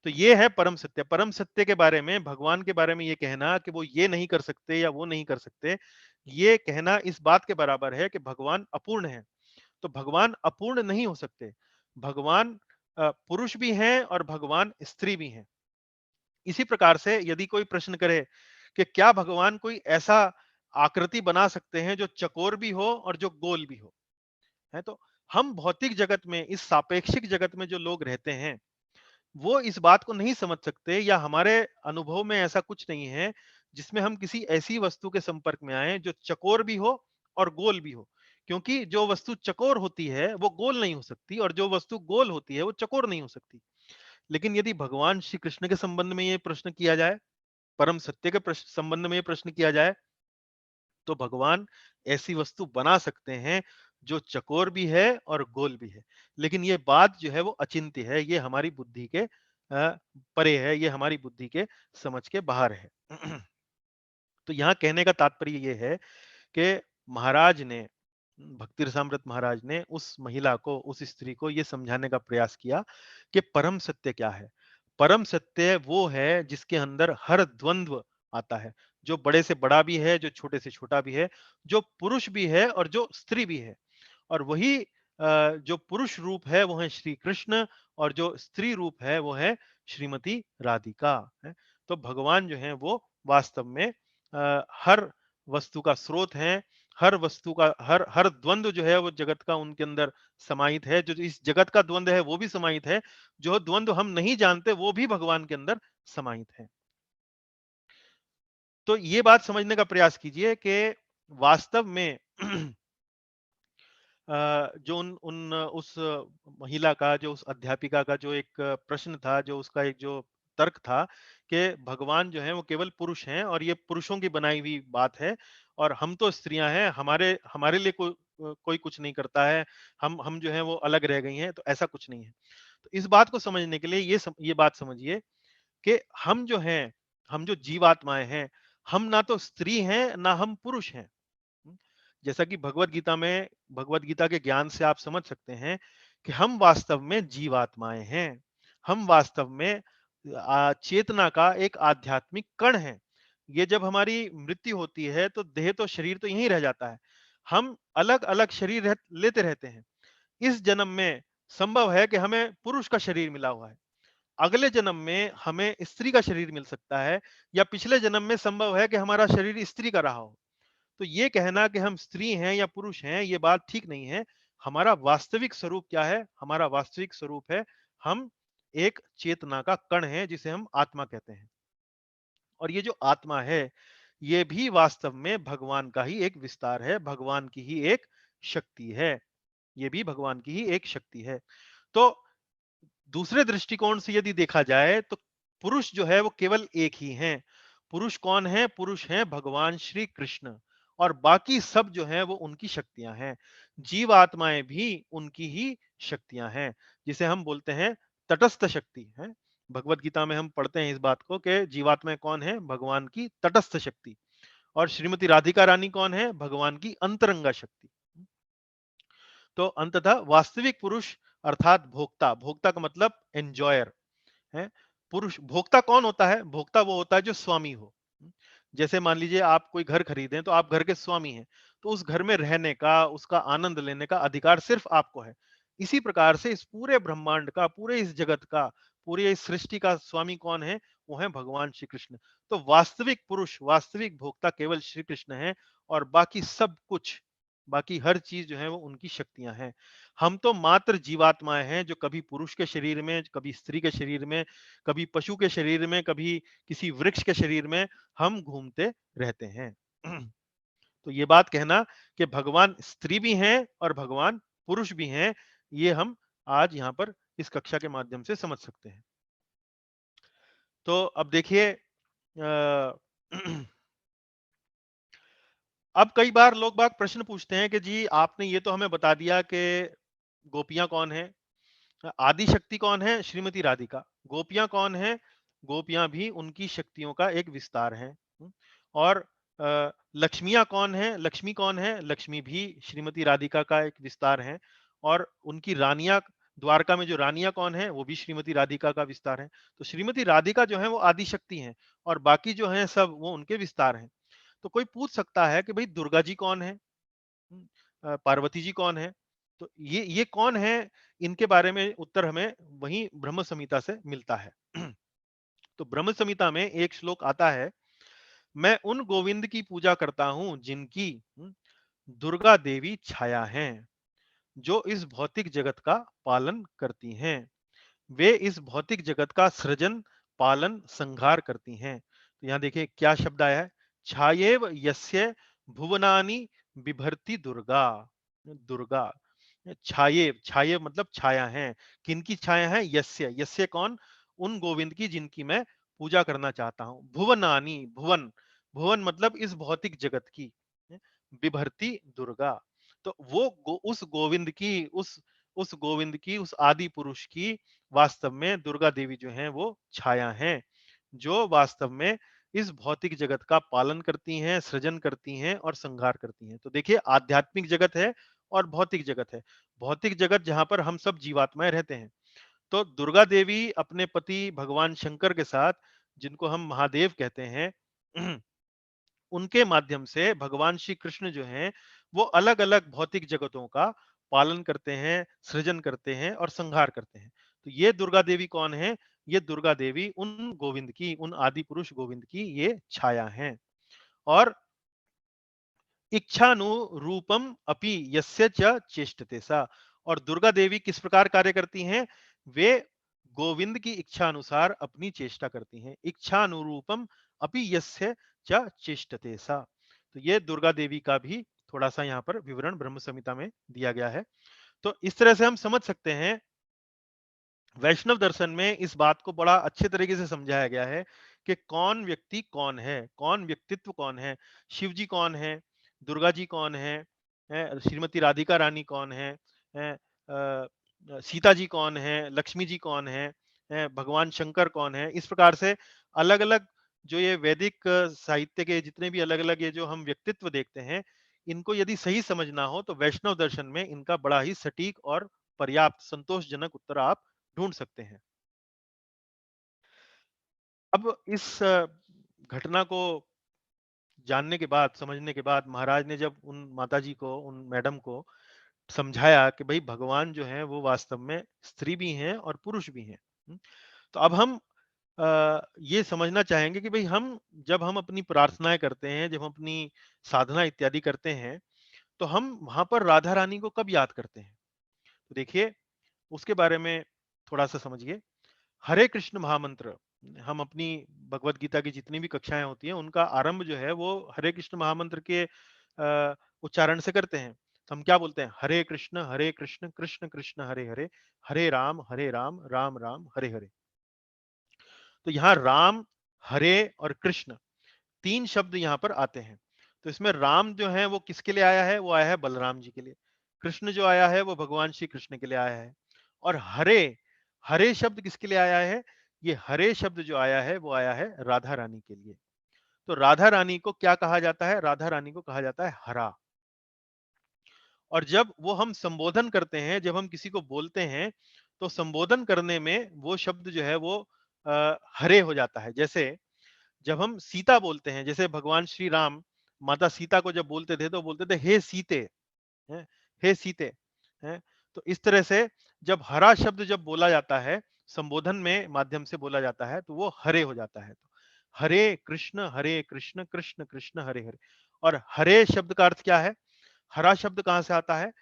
तो ये है परम सत्य। परम सत्य के बारे में, भगवान के बारे में ये कहना कि वो ये नहीं कर सकते या वो नहीं कर सकते, ये कहना इस बात के बराबर है कि भगवान अपूर्ण है। तो भगवान अपूर्ण नहीं हो सकते। भगवान पुरुष भी हैं और भगवान स्त्री भी हैं। इसी प्रकार से यदि कोई प्रश्न करे कि क्या भगवान कोई ऐसा आकृति बना सकते हैं जो चकोर भी हो और जो गोल भी हो, है? तो हम भौतिक जगत में, इस सापेक्षिक जगत में जो लोग रहते हैं, वो इस बात को नहीं समझ सकते, या हमारे अनुभव में ऐसा कुछ नहीं है जिसमें हम किसी ऐसी वस्तु के संपर्क में आए जो चकोर भी हो और गोल भी हो। क्योंकि जो वस्तु चकोर होती है वो गोल नहीं हो सकती, और जो वस्तु गोल होती है वो चकोर नहीं हो सकती। लेकिन यदि भगवान श्री कृष्ण के संबंध में ये प्रश्न किया जाए, परम सत्य के संबंध में ये प्रश्न किया जाए, तो भगवान ऐसी वस्तु बना सकते हैं जो चकोर भी है और गोल भी है। लेकिन ये बात जो है वो अचिंत्य है, ये हमारी बुद्धि के परे है, ये हमारी बुद्धि के समझ के बाहर है। तो यहाँ कहने का तात्पर्य ये है कि महाराज ने, भक्ति रसामृत महाराज ने उस महिला को, उस स्त्री को ये समझाने का प्रयास किया कि परम सत्य क्या है। परम सत्य वो है जिसके अंदर हर द्वंद्व आता है, जो बड़े से बड़ा भी है, जो छोटे से छोटा भी है, जो पुरुष भी है और जो स्त्री भी है। और वही जो पुरुष रूप है वो है श्री कृष्ण, और जो स्त्री रूप है वो है श्रीमती राधिका, है। तो भगवान जो है वो वास्तव में हर वस्तु का स्रोत है, हर वस्तु का, हर हर द्वंद्व जो है वो जगत का उनके अंदर समाहित है। जो इस जगत का द्वंद्व है वो भी समाहित है, जो द्वंद्व हम नहीं जानते वो भी भगवान के अंदर समाहित है। तो ये बात समझने का प्रयास कीजिए कि वास्तव में जो उन उन उस महिला का, जो उस अध्यापिका का जो एक प्रश्न था, जो उसका एक जो तर्क था कि भगवान जो है वो केवल पुरुष हैं और ये पुरुषों की बनाई हुई बात है, और हम तो स्त्रियां हैं, हमारे हमारे लिए कोई कुछ नहीं करता है, हम जो है वो अलग रह गई हैं, तो ऐसा कुछ नहीं है। तो इस बात को समझने के लिए ये बात समझिए कि हम जो हैं, हम जो जीवात्माएं हैं, हम ना तो स्त्री हैं ना हम पुरुष हैं। हुँ। जैसा कि भगवत गीता के ज्ञान से आप समझ सकते हैं कि हम वास्तव में जीवात्माएँ हैं। हम वास्तव में चेतना का एक आध्यात्मिक कण हैं। ये जब हमारी मृत्यु होती है तो देह तो, शरीर तो यहीं रह जाता है। हम अलग-अलग शरीर लेते रहते हैं। इस जन्म में संभव है कि हमें पुरुष का शरीर मिला हुआ है। अगले जन्म में हमें स्त्री का शरीर मिल सकता है, या पिछले जन्म में संभव है कि हमारा शरीर स्त्री का रहा हो। तो ये कहना कि हम स्त्री हैं या पुरुष हैं, ये बात ठीक नहीं है। हमारा वास्तविक स्वरूप क्या है? हमारा वास्तविक स्वरूप है, हम एक चेतना का कण है जिसे हम आत्मा कहते हैं। और ये जो आत्मा है, ये भी वास्तव में भगवान का ही एक विस्तार है, भगवान की ही एक शक्ति है। ये भी भगवान की ही एक शक्ति है। तो दूसरे दृष्टिकोण से यदि देखा जाए तो पुरुष जो है वो केवल एक ही हैं। पुरुष कौन है? पुरुष हैं भगवान श्री कृष्ण, और बाकी सब जो है वो उनकी शक्तियां हैं। जीव आत्माएं भी उनकी ही शक्तियां हैं, जिसे हम बोलते हैं तटस्थ शक्ति है। भगवत गीता में हम पढ़ते हैं इस बात को कि जीवात्माएं कौन है? भगवान की तटस्थ शक्ति। और श्रीमती राधिका रानी कौन है? भगवान की अंतरंगा शक्ति। तो अंततः वास्तविक पुरुष अर्थात भोक्ता, भोक्ता का मतलब एंजॉयर है। पुरुष भोक्ता कौन होता है? भोक्ता वो होता है जो स्वामी हो। जैसे मान लीजिए आप कोई घर खरीदें तो आप घर के स्वामी हैं, तो उस घर में रहने का, उसका आनंद लेने का अधिकार सिर्फ आपको है। इसी प्रकार से इस पूरे ब्रह्मांड का, पूरे इस जगत का, पूरी इस सृष्टि का स्वामी कौन है? वो है भगवान श्री कृष्ण। तो वास्तविक पुरुष, वास्तविक भोक्ता केवल श्री कृष्ण है, और बाकी सब कुछ, बाकी हर चीज जो है वो उनकी शक्तियां हैं। हम तो मात्र जीवात्माएं हैं जो कभी पुरुष के शरीर में, कभी स्त्री के शरीर में, कभी पशु के शरीर में, कभी किसी वृक्ष के शरीर में हम घूमते रहते हैं। तो ये बात कहना कि भगवान स्त्री भी हैं और भगवान पुरुष भी हैं, ये हम आज यहाँ पर इस कक्षा के माध्यम से समझ सकते हैं। तो अब देखिए, अब कई बार लोग बाग प्रश्न पूछते हैं कि जी आपने ये तो हमें बता दिया कि गोपियां कौन है, आदि शक्ति कौन है? श्रीमती राधिका। गोपियाँ कौन हैं? गोपियाँ भी उनकी शक्तियों का एक विस्तार हैं। और लक्ष्मियाँ कौन हैं? लक्ष्मी कौन है? लक्ष्मी भी श्रीमती राधिका का एक विस्तार हैं। और उनकी रानियाँ, द्वारका में जो रानियाँ कौन हैं? वो भी श्रीमती राधिका का विस्तार हैं। तो श्रीमती राधिका जो है वो आदि शक्ति हैं और बाकी जो हैं सब वो उनके विस्तार हैं। तो कोई पूछ सकता है कि भई दुर्गा जी कौन है? पार्वती जी कौन है? तो ये कौन है? इनके बारे में उत्तर हमें वहीं ब्रह्म संहिता से मिलता है। तो ब्रह्म संहिता में एक श्लोक आता है, मैं उन गोविंद की पूजा करता हूं जिनकी दुर्गा देवी छाया हैं, जो इस भौतिक जगत का पालन करती हैं। वे इस भौतिक जगत का सृजन, पालन, संहार करती हैं। तो यहाँ देखिए क्या शब्द आया है, छायेव यस्य भुवनानि बिभर्ति दुर्गा। दुर्गा, छायेव, छायेव मतलब छाया है। किनकी छाया है? यस्य, यस्य कौन? उन गोविंद की जिनकी मैं पूजा करना चाहता हूं। भुवनानि, भुवन, भुवन मतलब इस भौतिक जगत की। बिभर्ति दुर्गा, तो वो उस गोविंद की, उस गोविंद की, उस आदि पुरुष की वास्तव में दुर्गा देवी जो हैं वो छाया हैं, जो वास्तव में इस भौतिक जगत का पालन करती हैं, सृजन करती हैं और संहार करती हैं। तो देखिए आध्यात्मिक जगत है और भौतिक जगत है। भौतिक जगत जहां पर हम सब जीवात्माएं रहते हैं। तो दुर्गा देवी अपने पति भगवान शंकर के साथ, जिनको हम महादेव कहते हैं, उनके माध्यम से भगवान श्री कृष्ण जो हैं वो अलग-अलग भौतिक जगतों का पालन करते हैं, सृजन करते हैं और संहार करते हैं। तो ये दुर्गा देवी कौन है? ये दुर्गा देवी उन गोविंद की, उन आदि पुरुष गोविंद की ये छाया हैं। और इच्छानुरूपम अपि यस्य च चेष्टते सा, और दुर्गा देवी किस प्रकार कार्य करती हैं? वे गोविंद की इच्छा अनुसार अपनी चेष्टा करती हैं। इच्छानुरूपम अपि यस्य च चेष्टते सा। तो ये दुर्गा देवी का भी थोड़ा सा यहाँ पर विवरण ब्रह्म संहिता में दिया गया है। तो इस तरह से हम समझ सकते हैं, वैष्णव दर्शन में इस बात को बड़ा अच्छे तरीके से समझाया गया है कि कौन व्यक्ति कौन है, कौन व्यक्तित्व कौन है, शिव जी कौन है, दुर्गा जी कौन है, श्रीमती राधिका रानी कौन है, सीता जी कौन है, लक्ष्मी जी कौन है, भगवान शंकर कौन है। इस प्रकार से अलग अलग जो ये वैदिक साहित्य के जितने भी अलग अलग ये जो हम व्यक्तित्व देखते हैं, इनको यदि सही समझना हो तो वैष्णव दर्शन में इनका बड़ा ही सटीक और पर्याप्त संतोषजनक उत्तर आप ढूंढ सकते हैं। अब इस घटना को जानने के बाद, समझने के बाद महाराज ने जब उन माताजी को, उन मैडम को समझाया कि भाई भगवान जो है वो वास्तव में स्त्री भी हैं और पुरुष भी हैं। तो अब हम ये समझना चाहेंगे कि भाई हम, जब हम अपनी प्रार्थनाएं करते हैं, जब हम अपनी साधना इत्यादि करते हैं, तो हम वहां पर राधा रानी को कब याद करते हैं? तो देखिए उसके बारे में थोड़ा सा समझिए। हरे कृष्ण महामंत्र, हम अपनी भगवत गीता की जितनी भी कक्षाएं होती हैं उनका आरंभ जो है वो हरे कृष्ण महामंत्र के उच्चारण से करते हैं। तो हम क्या बोलते हैं? हरे कृष्ण कृष्ण कृष्ण हरे हरे, हरे राम राम राम हरे हरे। तो यहाँ राम, हरे और कृष्ण तीन शब्द यहाँ पर आते हैं। तो इसमें राम जो है वो किसके लिए आया है? वो आया है बलराम जी के लिए। कृष्ण जो आया है वो भगवान श्री कृष्ण के लिए आया है। और हरे, हरे शब्द किसके लिए आया है? ये हरे शब्द जो आया है वो आया है राधा रानी के लिए। तो राधा रानी को क्या कहा जाता है? राधा रानी को कहा जाता है हरा। और जब वो हम संबोधन करते हैं, जब हम किसी को बोलते हैं, तो संबोधन करने में वो शब्द जो है वो हरे हो जाता है। जैसे जब हम सीता बोलते हैं, जैसे भगवान श्री राम माता सीता को जब बोलते थे तो बोलते थे हे सीते, हैं, हे सीते, हैं। तो इस तरह से जब हरा शब्द जब बोला जाता है, संबोधन में माध्यम से बोला जाता है, तो वो हरे हो जाता है। तो हरे कृष्ण कृष्ण कृष्ण हरे हरे। और हरे शब्द का अर्थ क्या है? हरा शब्द कहां से आता है?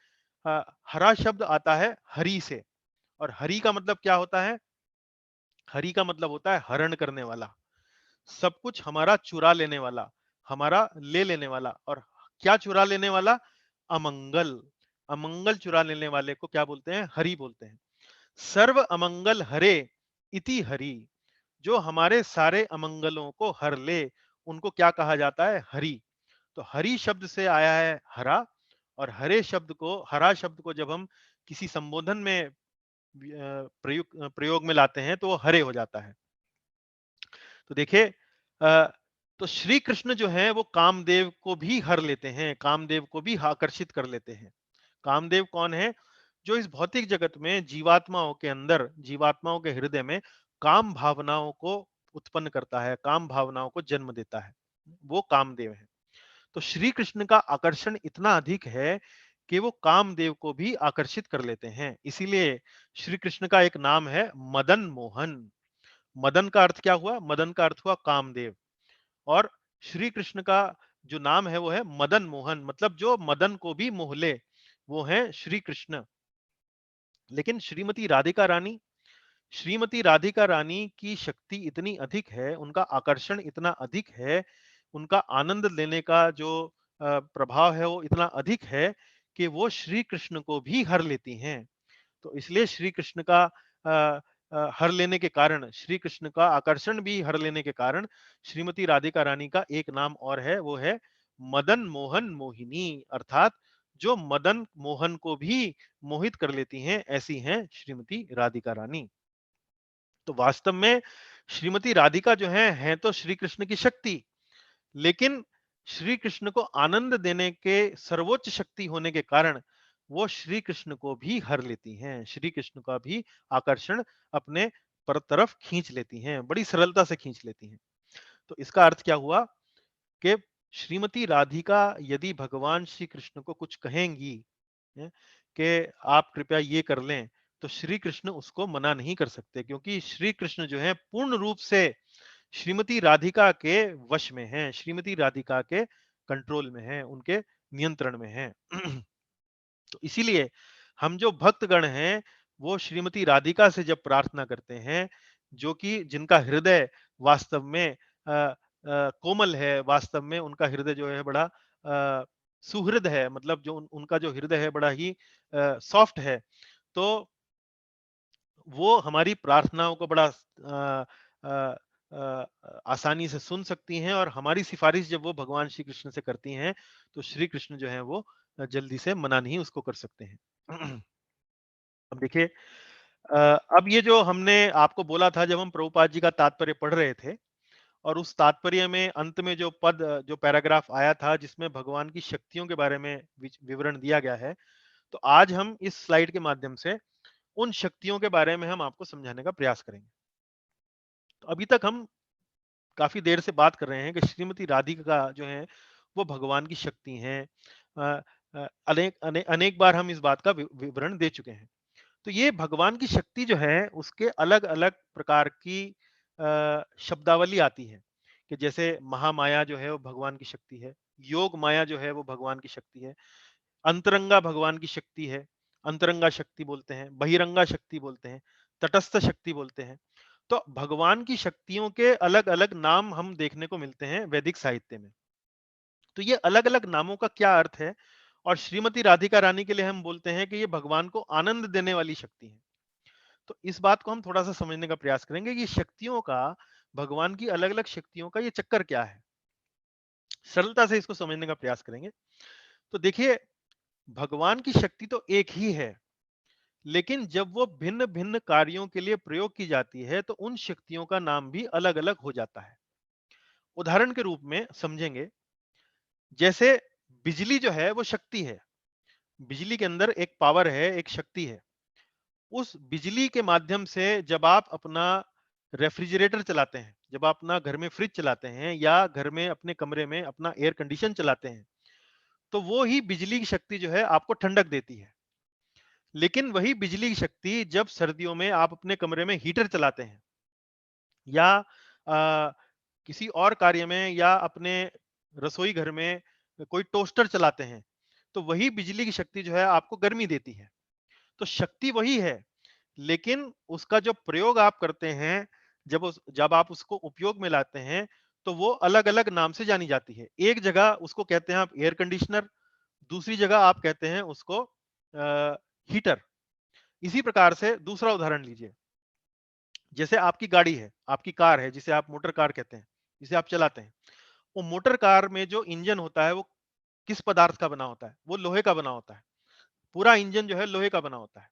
हरा शब्द आता है हरि से। और हरि का मतलब क्या होता है? हरि का मतलब होता है हरण करने वाला, सब कुछ हमारा चुरा लेने वाला, हमारा ले लेने वाला। और क्या चुरा लेने वाला? अमंगल। अमंगल चुरा लेने वाले को क्या बोलते हैं? हरि बोलते हैं। सर्व अमंगल हरे इति हरि, जो हमारे सारे अमंगलों को हर ले, उनको क्या कहा जाता है? हरि। तो हरि शब्द से आया है हरा। और हरे शब्द को, हरा शब्द को जब हम किसी संबोधन में प्रयोग में लाते हैं तो वो हरे हो जाता है। तो देखिए अ, तो श्री कृष्ण जो है वो कामदेव को भी हर लेते हैं, कामदेव को भी आकर्षित कर लेते हैं। कामदेव कौन है? जो इस भौतिक जगत में जीवात्माओं के अंदर, जीवात्माओं के हृदय में काम भावनाओं को उत्पन्न करता है, काम भावनाओं को जन्म देता है। वो कामदेव है। तो श्री कृष्ण का आकर्षण इतना अधिक है कि वो कामदेव को भी आकर्षित कर लेते हैं। इसीलिए श्री कृष्ण का एक नाम है मदन मोहन। मदन का अर्थ क्या हुआ? मदन का अर्थ हुआ कामदेव। और श्री कृष्ण का जो नाम है वो है मदन मोहन, मतलब जो मदन को भी मोह ले, वो है श्री कृष्ण। लेकिन श्रीमती राधिका रानी की शक्ति इतनी अधिक है, उनका आकर्षण इतना अधिक है, उनका आनंद लेने का जो प्रभाव है वो इतना अधिक है कि वो श्री कृष्ण को भी हर लेती हैं। तो इसलिए श्री कृष्ण का हर लेने के कारण, श्री कृष्ण का आकर्षण भी हर लेने के कारण श्रीमती राधिका रानी का एक नाम और है, वो है मदन मोहन मोहिनी। अर्थात जो मदन मोहन को भी मोहित कर लेती हैं, ऐसी हैं श्रीमती राधिका रानी। तो वास्तव में श्रीमती राधिका जो है तो श्री कृष्ण की शक्ति, लेकिन श्री कृष्ण को आनंद देने के सर्वोच्च शक्ति होने के कारण वो श्री कृष्ण को भी हर लेती हैं, श्री कृष्ण का भी आकर्षण अपने पर तरफ खींच लेती हैं, बड़ी सरलता से खींच लेती हैं। तो इसका अर्थ क्या हुआ कि श्रीमती राधिका यदि भगवान श्री कृष्ण को कुछ कहेंगी हैं, कि आप कृपया ये कर लें, तो श्री कृष्ण उसको मना नहीं कर सकते, क्योंकि श्री कृष्ण जो है पूर्ण रूप से श्रीमती राधिका के वश में हैं, श्रीमती राधिका के कंट्रोल में हैं, उनके नियंत्रण में हैं। तो इसीलिए हम जो भक्तगण हैं, वो श्रीमती राधिका से जब प्रार्थना करते हैं, जो कि जिनका हृदय वास्तव में कोमल है, वास्तव में उनका हृदय जो है बड़ा सुहृद है, मतलब जो उनका जो हृदय है बड़ा ही सॉफ्ट है, तो वो हमारी प्रार्थनाओं को बड़ा अ, आसानी से सुन सकती हैं, और हमारी सिफारिश जब वो भगवान श्री कृष्ण से करती हैं, तो श्री कृष्ण जो है वो जल्दी से मना नहीं उसको कर सकते हैं। अब देखिए अब ये जो हमने आपको बोला था जब हम प्रभुपाद जी का तात्पर्य पढ़ रहे थे, और उस तात्पर्य में अंत में जो पद, जो पैराग्राफ आया था जिसमें भगवान की शक्तियों के बारे में विवरण दिया गया है, तो आज हम इस स्लाइड के माध्यम से उन शक्तियों के बारे में हम आपको समझाने का प्रयास करेंगे। तो अभी तक हम काफी देर से बात कर रहे हैं कि श्रीमती राधिका जो है वो भगवान की शक्ति हैं। अनेक बार हम इस बात का विवरण दे चुके हैं। तो ये भगवान की शक्ति जो है उसके अलग अलग प्रकार की शब्दावली आती है, कि जैसे महामाया जो है वो भगवान की शक्ति है, योग माया जो है वो भगवान की शक्ति है, अंतरंगा भगवान की शक्ति है, अंतरंगा शक्ति बोलते हैं, बहिरंगा शक्ति बोलते हैं, तटस्थ शक्ति बोलते हैं। तो भगवान की शक्तियों के अलग अलग नाम हम देखने को मिलते हैं वैदिक साहित्य में। तो ये अलग अलग नामों का क्या अर्थ है, और श्रीमती राधिका रानी के लिए हम बोलते हैं कि ये भगवान को आनंद देने वाली शक्ति है। तो इस बात को हम थोड़ा सा समझने का प्रयास करेंगे कि शक्तियों का, भगवान की अलग अलग शक्तियों का ये चक्कर क्या है, सरलता से इसको समझने का प्रयास करेंगे। तो देखिए, भगवान की शक्ति तो एक ही है, लेकिन जब वो भिन्न भिन्न कार्यों के लिए प्रयोग की जाती है तो उन शक्तियों का नाम भी अलग अलग हो जाता है। उदाहरण के रूप में समझेंगे, जैसे बिजली जो है वो शक्ति है, बिजली के अंदर एक पावर है, एक शक्ति है। उस बिजली के माध्यम से जब आप अपना रेफ्रिजरेटर चलाते हैं, जब आप अपना घर में फ्रिज चलाते हैं, या घर में अपने कमरे में अपना एयर कंडीशन चलाते हैं, तो वो ही बिजली की शक्ति जो है आपको ठंडक देती है। लेकिन वही बिजली की शक्ति जब सर्दियों में आप अपने कमरे में हीटर चलाते हैं, या किसी और कार्य में, या अपने रसोई घर में कोई टोस्टर चलाते हैं, तो वही बिजली की शक्ति जो है आपको गर्मी देती है। तो शक्ति वही है, लेकिन उसका जो प्रयोग आप करते हैं, जब आप उसको उपयोग में लाते हैं, तो वो अलग-अलग नाम से जानी जाती है। एक जगह उसको कहते हैं आप एयर कंडीशनर, दूसरी जगह आप कहते हैं उसको हीटर। इसी प्रकार से दूसरा उदाहरण लीजिए, जैसे आपकी गाड़ी है, आपकी कार है, जिसे आप मोटर कार कहते हैं, जिसे आप चलाते हैं। वो मोटर कार में जो इंजन होता है, वो किस पदार्थ का बना होता है? वो लोहे का बना होता है। पूरा इंजन जो है लोहे का बना होता है।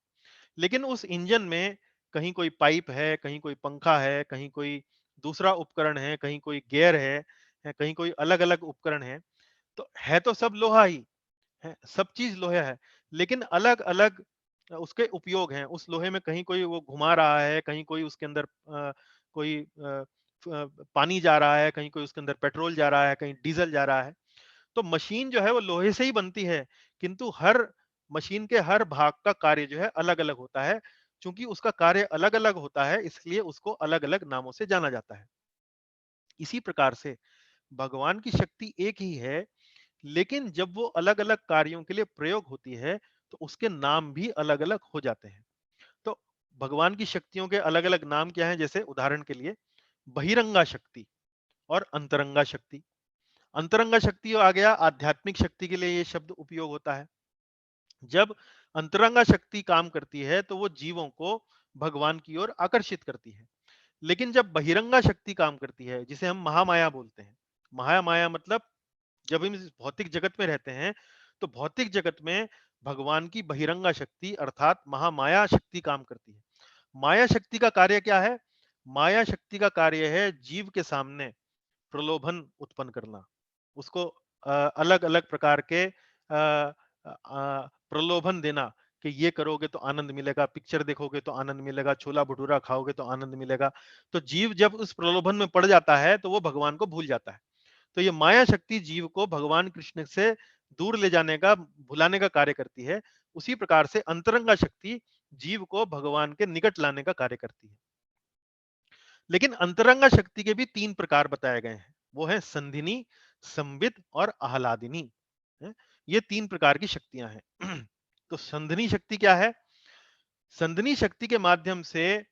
लेकिन उस इंजन में कहीं कोई पाइप है, कहीं कोई पंखा है, कहीं कोई दूसरा उपकरण है, कहीं कोई गियर है, कहीं कोई अलग-अलग उपकरण है। तो है तो सब लोहा ही, है, सब चीज़ लोहा है, लेकिन अलग-अलग उसके उपयोग हैं। उस लोहे में कहीं कोई वो घुमा रहा है, कहीं कोई उसके अंदर कोई पानी जा रहा है, कहीं कोई उसके अंदर पेट्रोल जा रहा है, कहीं डीज़ल जा रहा है। तो मशीन जो है वो लोहे से ही बनती है, किंतु हर मशीन के हर भाग का कार्य जो है अलग-अलग होता है। चूँकि उसका कार्य अलग-अलग होता है, इसलिए उसको अलग-अलग नामों से जाना जाता है। इसी प्रकार से भगवान की शक्ति एक ही है, लेकिन जब वो अलग-अलग कार्यों के लिए प्रयोग होती है, तो उसके नाम भी अलग-अलग हो जाते हैं। तो भगवान की शक्तियों के अलग-अलग नाम क्या हैं? जैसे उदाहरण के लिए बहिरंगा शक्ति और अंतरंगा शक्ति। अंतरंगा शक्ति आ गया, आध्यात्मिक शक्ति के लिए ये शब्द उपयोग होता है। जब अंतरंगा शक्ति काम करती है, तो वो जीवों को भगवान की ओर आकर्षित करती है। लेकिन जब बहिरंगा शक्ति काम करती है, जिसे हम महामाया बोलते हैं। महामाया मतलब जब हम इस भौतिक जगत में रहते हैं, तो भौतिक जगत में भगवान की बहिरंगा शक्ति अर्थात महामाया शक्ति काम करती है। माया शक्ति का कार्य क्या है? माया शक्ति का कार्य है जीव के सामने प्रलोभन उत्पन्न करना। उसको अलग-अलग प्रकार के प्रलोभन देना कि ये करोगे तो आनंद मिलेगा, पिक्चर देखोगे तो आनंद मिलेगा, छोला-भटूरा खाओगे तो आनंद मिलेगा। तो जीव जब उस प्रलोभन में पड़ जाता है, तो वो भगवान को भूल जाता है। तो ये माया शक्ति जीव को भगवान कृष्ण से दूर ले जाने का, भुलाने का कार्य करती है। उसी प्रकार से अंतरंगा शक्ति जीव को भगवान के निकट लाने का कार्य करती है। लेकिन अंतरंगा शक्ति के भी 3 प्रकार बताए गए हैं। वो है संधिनी, संवित और आह्लादिनी। हैं? ये 3 प्रकार की शक्तियां हैं। तो संधिनी शक्ति क्या है? संधिनी शक्ति के माध्यम से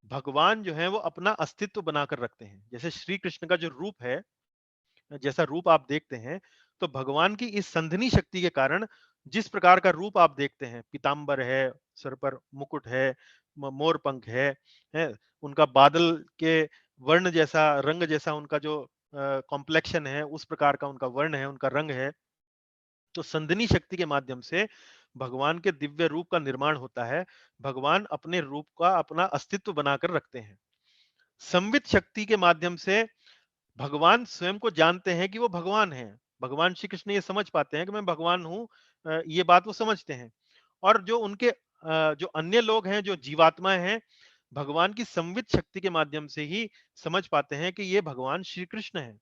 भगवान जो है वो अपना अस्तित्व बनाकर रखते हैं। जैसे श्री कृष्ण का जो रूप है, जैसा रूप आप देखते हैं, तो भगवान की इस संधिनी शक्ति के कारण जिस प्रकार का रूप आप देखते हैं, पीतांबर है, सर पर मुकुट है, मोर पंख है, उनका बादल के वर्ण जैसा, रंग जैसा उनका जो कॉम्प्लेक्शन है, उस प्रकार का उनका वर्ण है, उनका रंग है। तो संधिनी शक्ति के माध्यम से भगवान के दिव्य रूप का निर्माण होता है। भगवान अपने रूप का अपना अस्तित्व बनाकर रखते हैं। संवित शक्ति के माध्यम से भगवान स्वयं को जानते हैं कि वो भगवान हैं। भगवान श्री कृष्ण ये समझ पाते हैं कि मैं भगवान हूँ, ये बात वो समझते हैं। और जो उनके जो अन्य लोग हैं, जो जीवात्माएँ हैं, भगवान की संवित शक्ति के माध्यम से ही समझ पाते हैं कि ये भगवान श्री कृष्ण हैं।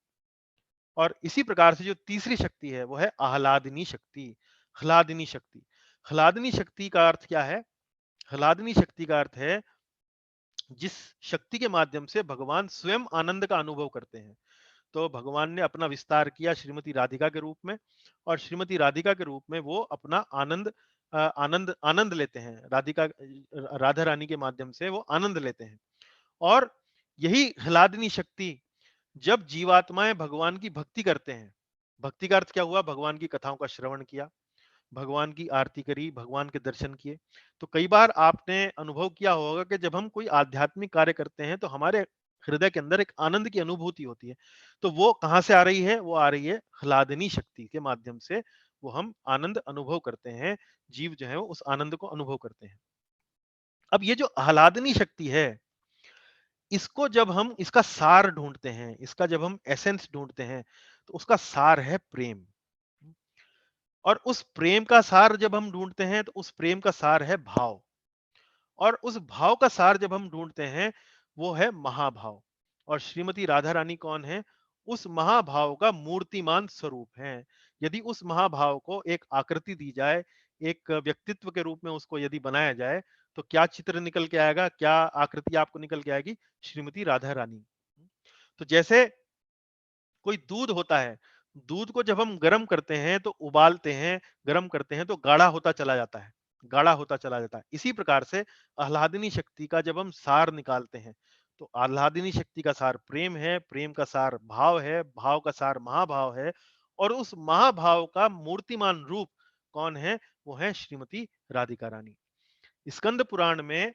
और इसी प्रकार से जो तीसरी शक्ति है, वो है आह्लादिनी शक्ति, ह्लादिनी शक्ति। ह्लादिनी शक्ति का अर्थ क्या है? ह्लादिनी शक्ति का अर्थ है जिस शक्ति के माध्यम से भगवान स्वयं आनंद का अनुभव करते हैं। तो भगवान ने अपना विस्तार किया श्रीमती राधिका के रूप में, और श्रीमती राधिका के रूप में वो अपना आनंद आनंद लेते हैं। राधा रानी के माध्यम से वो आनंद लेते हैं। और यही ह्लादिनी शक्ति जब जीवात्माएं भगवान की भक्ति करते हैं, भक्ति का अर्थ क्या हुआ? भगवान की कथाओं का श्रवण किया, भगवान की आरती करी, भगवान के दर्शन किए। तो कई बार आपने अनुभव किया होगा कि जब हम कोई आध्यात्मिक कार्य करते हैं, तो हमारे हृदय के अंदर एक आनंद की अनुभूति होती है। तो वो कहाँ से आ रही है? वो आ रही है ह्लादिनी शक्ति के माध्यम से, वो हम आनंद अनुभव करते हैं। जीव जो है वो उस आनंद को अनुभव करते हैं। अब ये जो आह्लादनी शक्ति है, इसको जब हम इसका सार ढूँढते हैं, इसका जब हम एसेंस ढूँढते हैं, तो उसका सार है प्रेम। और उस प्रेम का सार जब हम ढूँढते हैं, तो उस प्रेम का सार है भाव। और उस भाव का सार जब हम ढूँढते हैं, वो है महाभाव। और श्रीमती राधा रानी कौन है? उस महाभाव का मूर्तिमान स्वरूप हैं। यदि उस महाभाव को एक आकृति दी जाए, एक व्यक्तित्व के रूप में उसको यदि बनाया जाए, तो क्या चित्र निकल के आएगा? क्या आकृति आपको निकल के आएगी? श्रीमती राधा रानी। तो जैसे कोई दूध होता है, दूध को जब हम गर्म करते हैं, तो उबालते हैं, गर्म करते हैं, तो गाढ़ा होता चला जाता है, गाढ़ा होता चला जाता है। इसी प्रकार से आह्लादिनी शक्ति का जब हम सार निकालते हैं, तो आह्लादिनी शक्ति का सार प्रेम है, प्रेम का सार भाव है, भाव का सार महाभाव है, और उस महाभाव का मूर्तिमान रूप कौन है? वो है श्रीमती राधिका रानी। स्कंद पुराण में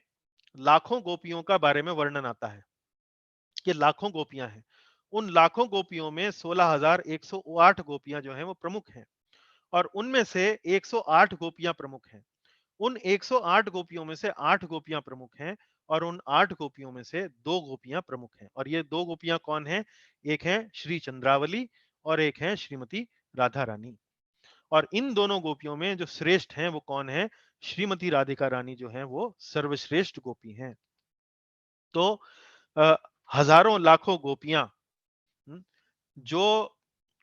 लाखों गोपियों का बारे में वर्णन आता है कि लाखों गोपियां हैं। उन लाखों गोपियों में 16,108 गोपियां जो हैं वो प्रमुख हैं, और उनमें से 108 गोपियां प्रमुख हैं। उन 108 गोपियों में से 8 गोपियां प्रमुख हैं और उन 8 गोपियों में से 2 गोपियां प्रमुख हैं। और ये 2 गोपियां कौन हैं? एक है श्री चंद्रावली और एक है श्रीमती राधा रानी। और इन दोनों गोपियों में जो श्रेष्ठ हैं वो कौन है? श्रीमती राधिका रानी जो है वो सर्वश्रेष्ठ गोपी हैं। तो अ, हजारों लाखों गोपियां, हम्म, जो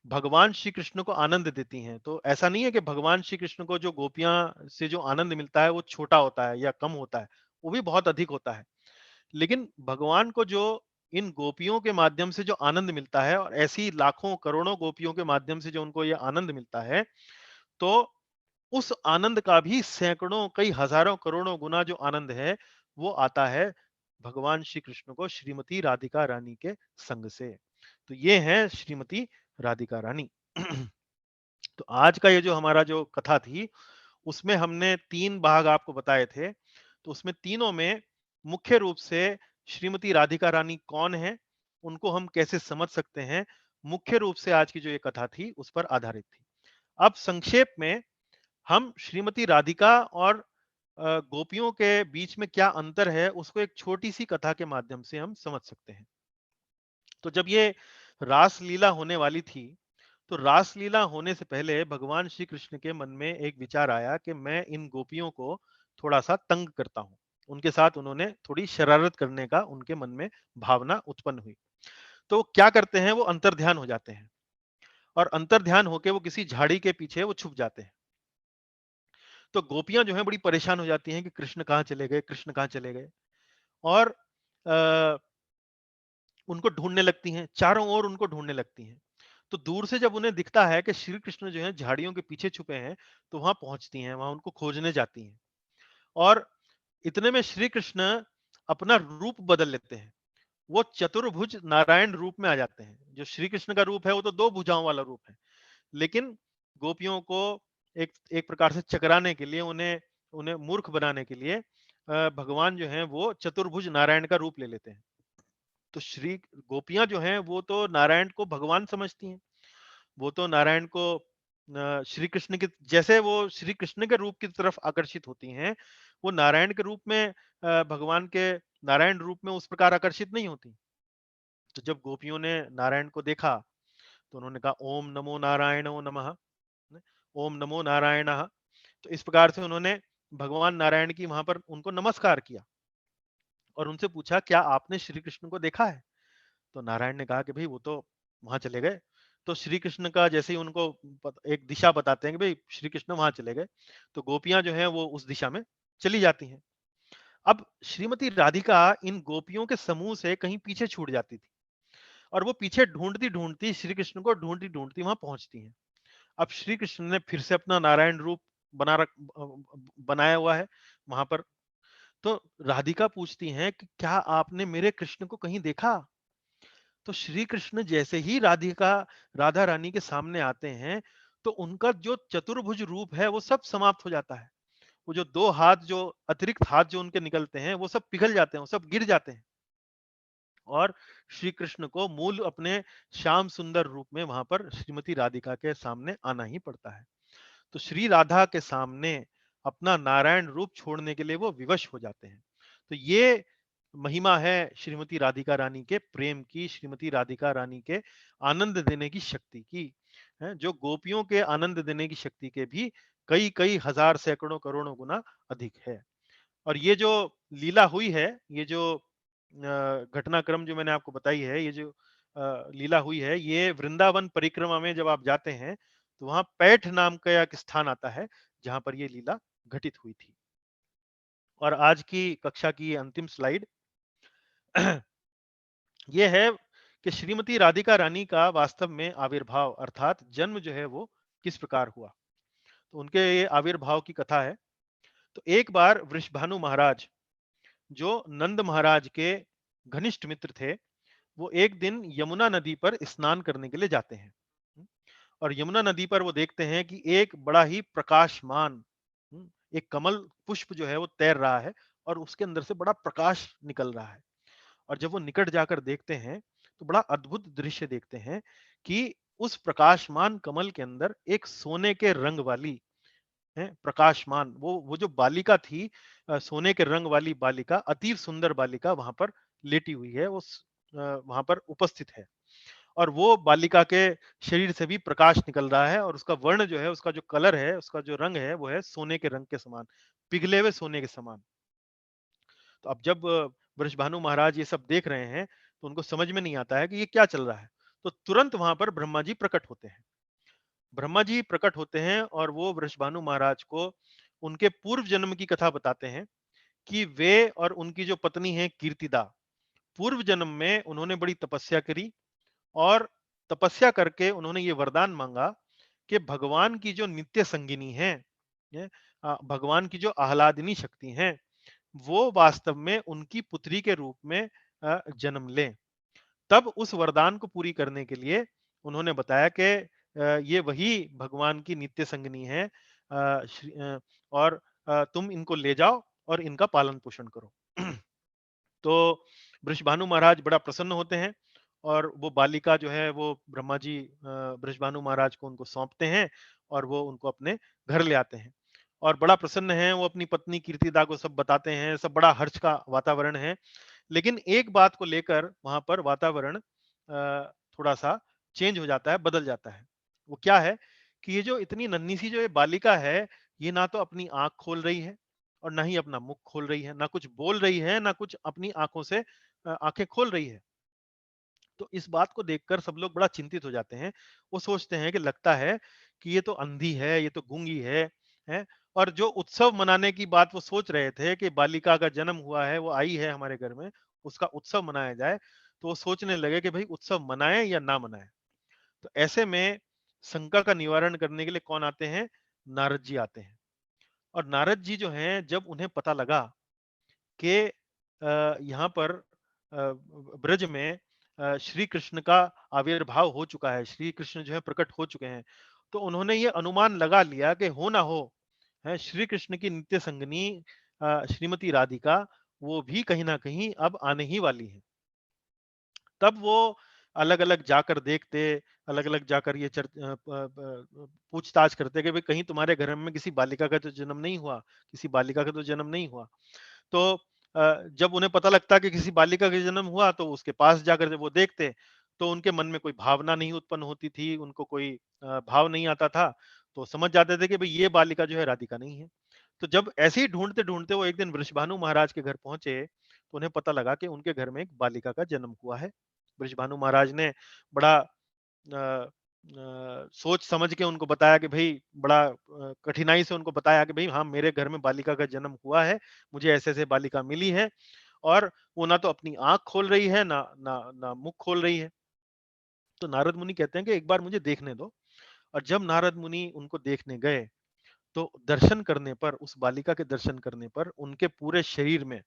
भगवान श्री कृष्ण को आनंद देती हैं। तो ऐसा नहीं है कि भगवान श्री कृष्ण को जो गोपियां से जो आनंद मिलता है वो छोटा होता है या कम होता है, वो भी बहुत अधिक होता है। लेकिन भगवान को जो इन गोपियों के माध्यम से जो आनंद मिलता है और ऐसी लाखों करोड़ों गोपियों के माध्यम से जो उनको ये आनंद मिलता है, तो उस आनंद का भी सैकड़ों, कई हजारों, करोड़ों गुना जो आनंद है वो आता है भगवान श्री कृष्ण को श्रीमती राधिका रानी के संग से। तो ये है श्रीमती राधिका रानी। तो आज का ये जो हमारा जो कथा थी, उसमें हमने 3 भाग आपको बताए थे। तो उसमें तीनों में मुख्य रूप से श्रीमती राधिका रानी कौन है, उनको हम कैसे समझ सकते हैं, मुख्य रूप से आज की जो ये कथा थी उस पर आधारित थी। अब संक्षेप में हम श्रीमती राधिका और गोपियों के बीच में क्या अंतर है उसको एक छोटी सी कथा के माध्यम से हम समझ सकते हैं। तो जब ये रास लीला होने वाली थी, तो रासलीला होने से पहले भगवान श्री कृष्ण के मन में एक विचार आया कि मैं इन गोपियों को थोड़ा-सा तंग करता हूँ। उनके साथ उन्होंने थोड़ी शरारत करने का उनके मन में भावना उत्पन्न हुई। तो वो क्या करते हैं, वो अंतर्ध्यान हो जाते हैं और अंतर्ध्यान होके वो किसी झाड़ी के पीछे वो छुप जाते हैं। तो गोपियाँ जो हैं बड़ी परेशान हो जाती हैं कि कृष्ण कहाँ चले गए, कृष्ण कहाँ चले गए? और अ, उनको ढूँढने लगती हैं, चारों ओर उनको ढूँढने लगती हैं। तो दूर से जब उन्हें दिखता है कि श्री कृष्ण जो है झाड़ियों के पीछे छुपे हैं, तो वहां पहुंचती हैं, वहां उनको खोजने जाती हैं। और इतने में श्री कृष्ण अपना रूप बदल लेते हैं। वो चतुर्भुज नारायण रूप में आ जाते हैं। जो श्री कृष्ण का रूप है वो तो 2 भुजाओं वाला रूप है, लेकिन गोपियों को एक एक प्रकार से चकराने के लिए, उन्हें उन्हें मूर्ख बनाने के लिए भगवान जो हैं वो चतुर्भुज नारायण का रूप ले लेते हैं। तो श्री गोपियां जो हैं वो तो नारायण को भगवान समझती हैं। वो तो नारायण को श्री कृष्ण के जैसे वो श्री कृष्ण के रूप की तरफ आकर्षित होती हैं, वो नारायण के रूप में भगवान के नारायण रूप में उस प्रकार आकर्षित नहीं होती। तो जब गोपियों ने नारायण को देखा, तो उन्होंने कहा ओम नमो नारायणो नमः, ओम नमो नारायणः। तो इस प्रकार से उन्होंने भगवान नारायण की वहां पर उनको नमस्कार किया और उनसे पूछा क्या आपने श्री कृष्ण को देखा है? तो नारायण ने कहा कि भाई वो तो वहां चले गए। तो श्री कृष्ण का जैसे ही उनको एक दिशा बताते हैं कि भाई श्री कृष्ण वहां चले गए, तो गोपियां जो हैं वो उस दिशा में चली जाती हैं। अब श्रीमती राधिका इन गोपियों के समूह से कहीं पीछे छूट जाती थी और वो पीछे ढूंढती ढूंढती श्री कृष्ण को ढूंढती ढूंढती वहां पहुंचती हैं। अब श्री कृष्ण ने फिर से अपना नारायण रूप बना रख बनाया हुआ है वहां पर। तो राधिका पूछती हैं कि क्या आपने मेरे कृष्ण को कहीं देखा? तो श्री कृष्ण जैसे ही राधिका राधा रानी के सामने आते हैं, तो उनका जो चतुर्भुज रूप है वो सब समाप्त हो जाता है। वो जो 2 हाथ, जो अतिरिक्त हाथ जो उनके निकलते हैं वो सब पिघल जाते हैं, वो सब गिर जाते हैं और श्री कृष्ण को मूल अपने श्याम सुंदर रूप में वहां पर श्रीमती राधिका के सामने आना ही पड़ता है। तो श्री राधा के सामने अपना नारायण रूप छोड़ने के लिए वो विवश हो जाते हैं। तो ये महिमा है श्रीमती राधिका रानी के प्रेम की, श्रीमती राधिका रानी के आनंद देने की शक्ति की, है, जो गोपियों के आनंद देने की शक्ति के भी कई कई हजार, सैकड़ों, करोड़ों गुना अधिक है। और ये जो लीला हुई है, ये जो घटनाक्रम जो मैंने आपको बताई है, ये जो लीला हुई है, ये वृंदावन परिक्रमा में जब आप जाते हैं, तो वहां पैठ नाम का एक स्थान आता है जहां पर ये लीला घटित हुई थी। और आज की कक्षा की ये अंतिम स्लाइड ये है कि श्रीमती राधिका रानी का वास्तव में आविर्भाव अर्थात जन्म जो है वो किस प्रकार हुआ। तो उनके ये आविर्भाव की कथा है। तो एक बार वृषभानु महाराज, जो नंद महाराज के घनिष्ठ मित्र थे, वो एक दिन यमुना नदी पर स्नान करने के लिए जाते हैं। और यमुना नदी पर वो देखते हैं कि एक बड़ा ही प्रकाशमान, एक कमल पुष्प जो है वो तैर रहा है और उसके अंदर से बड़ा प्रकाश निकल रहा है। और जब वो निकट जाकर देखते हैं, तो बड़ा अद्भुत दृश्य देखते हैं कि उस प्रकाशमान कमल के अंदर एक सोने के रंग वाली हैं, प्रकाशमान, वो जो बालिका थी, सोने के रंग वाली बालिका, अति सुंदर बालिका वहां पर लेटी हुई है, वहां पर उपस्थित है। और वो बालिका के शरीर से भी प्रकाश निकल रहा है, और उसका वर्ण जो है, उसका जो कलर है, उसका जो रंग है, वो है सोने के रंग के समान, पिघले हुए सोने के समान। तो अब जब वृषभानु महाराज ये सब देख रहे हैं, तो उनको समझ में नहीं आता है कि ये क्या चल रहा है। तो तुरंत वहां पर ब्रह्मा जी प्रकट होते हैं। ब्रह्मा जी प्रकट होते हैं और वो वृषभानु महाराज को उनके पूर्व जन्म की कथा बताते हैं कि वे और उनकी जो पत्नी है कीर्तिदा, पूर्व जन्म में उन्होंने बड़ी तपस्या करी, और तपस्या करके उन्होंने ये वरदान मांगा कि भगवान की जो नित्य संगिनी है, भगवान की जो आह्लादिनी शक्ति है, वो वास्तव में उनकी पुत्री के रूप में जन्म लें। तब उस वरदान को पूरी करने के लिए उन्होंने बताया कि ये वही भगवान की नित्य संगिनी है, और तुम इनको ले जाओ और इनका पालन पोषण करो। तो वृषभानु महाराज बड़ा प्रसन्न होते हैं, और वो बालिका जो है वो ब्रह्मा जी वृषभानु महाराज को उनको सौंपते हैं, और वो उनको अपने घर ले आते हैं। और बड़ा प्रसन्न है, वो अपनी पत्नी कीर्तिदा को सब बताते हैं, सब बड़ा हर्ष का वातावरण है। लेकिन एक बात को लेकर वहां पर वातावरण थोड़ा सा चेंज हो जाता है, बदल जाता है। वो क्या है कि ये जो इतनी नन्ही सी जो ये बालिका है, ये ना तो अपनी आंख खोल रही है, और ना ही अपना मुख खोल रही है, ना कुछ बोल रही है, ना कुछ अपनी आंखों से आंखें खोल रही है। तो इस बात को देखकर सब लोग बड़ा चिंतित हो जाते हैं। वो सोचते हैं कि लगता है कि ये तो अंधी है, ये तो गूंगी है। और जो उत्सव मनाने की बात वो सोच रहे थे कि बालिका का जन्म हुआ है, वो आई है हमारे घर में, उसका उत्सव मनाया जाए, तो वो सोचने लगे कि भाई उत्सव मनाएं या ना मनाएं। तो ऐसे में शंका का निवारण करने के लिए कौन आते हैं? नारद जी आते हैं। और नारद जी जो हैं, जब उन्हें पता लगा कि यहाँ पर ब्रज में श्री कृष्ण का आविर्भाव हो चुका है, श्री कृष्ण जो है प्रकट हो चुके हैं, तो उन्होंने ये अनुमान लगा लिया कि हो ना हो, है श्री कृष्ण की नित्य संगिनी श्रीमती राधिका, वो भी कहीं ना कहीं अब आने ही वाली है। तब वो अलग-अलग जाकर देखते, अलग-अलग जाकर ये पूछताछ करते कि भाई कहीं तुम्हारे घर में किसी बालिका का तो जन्म नहीं हुआ, किसी बालिका का तो जन्म नहीं हुआ। तो जब उन्हें पता लगता कि किसी बालिका का जन्म हुआ, तो उसके पास जाकर जब वो देखते, तो उनके मन में कोई भावना नहीं उत्पन्न होती थी, उनको कोई भाव नहीं आता था, तो समझ जाते थे कि भाई ये बालिका जो है राधिका नहीं है। तो जब ऐसे ही ढूंढते-ढूंढते वो एक दिन वृषभानु महाराज के घर पहुंचे, तो उन्हें पता लगा कि उनके घर में एक बालिका का जन्म हुआ है। वृषभानु महाराज ने बड़ा सोच समझ के उनको बताया कि भई बड़ा कठिनाई से उनको बताया कि भई हाँ, मेरे घर में बालिका का जन्म हुआ है, मुझे ऐसे-ऐसे बालिका मिली है, और वो ना तो अपनी आँख खोल रही है, ना मुँह खोल रही है। तो नारद मुनि कहते हैं कि एक बार मुझे देखने दो। और जब नारद मुनि उनको देखने गए, तो दर्शन करने पर, उस बालिका के दर्शन करने पर उनके पूरे शरीर में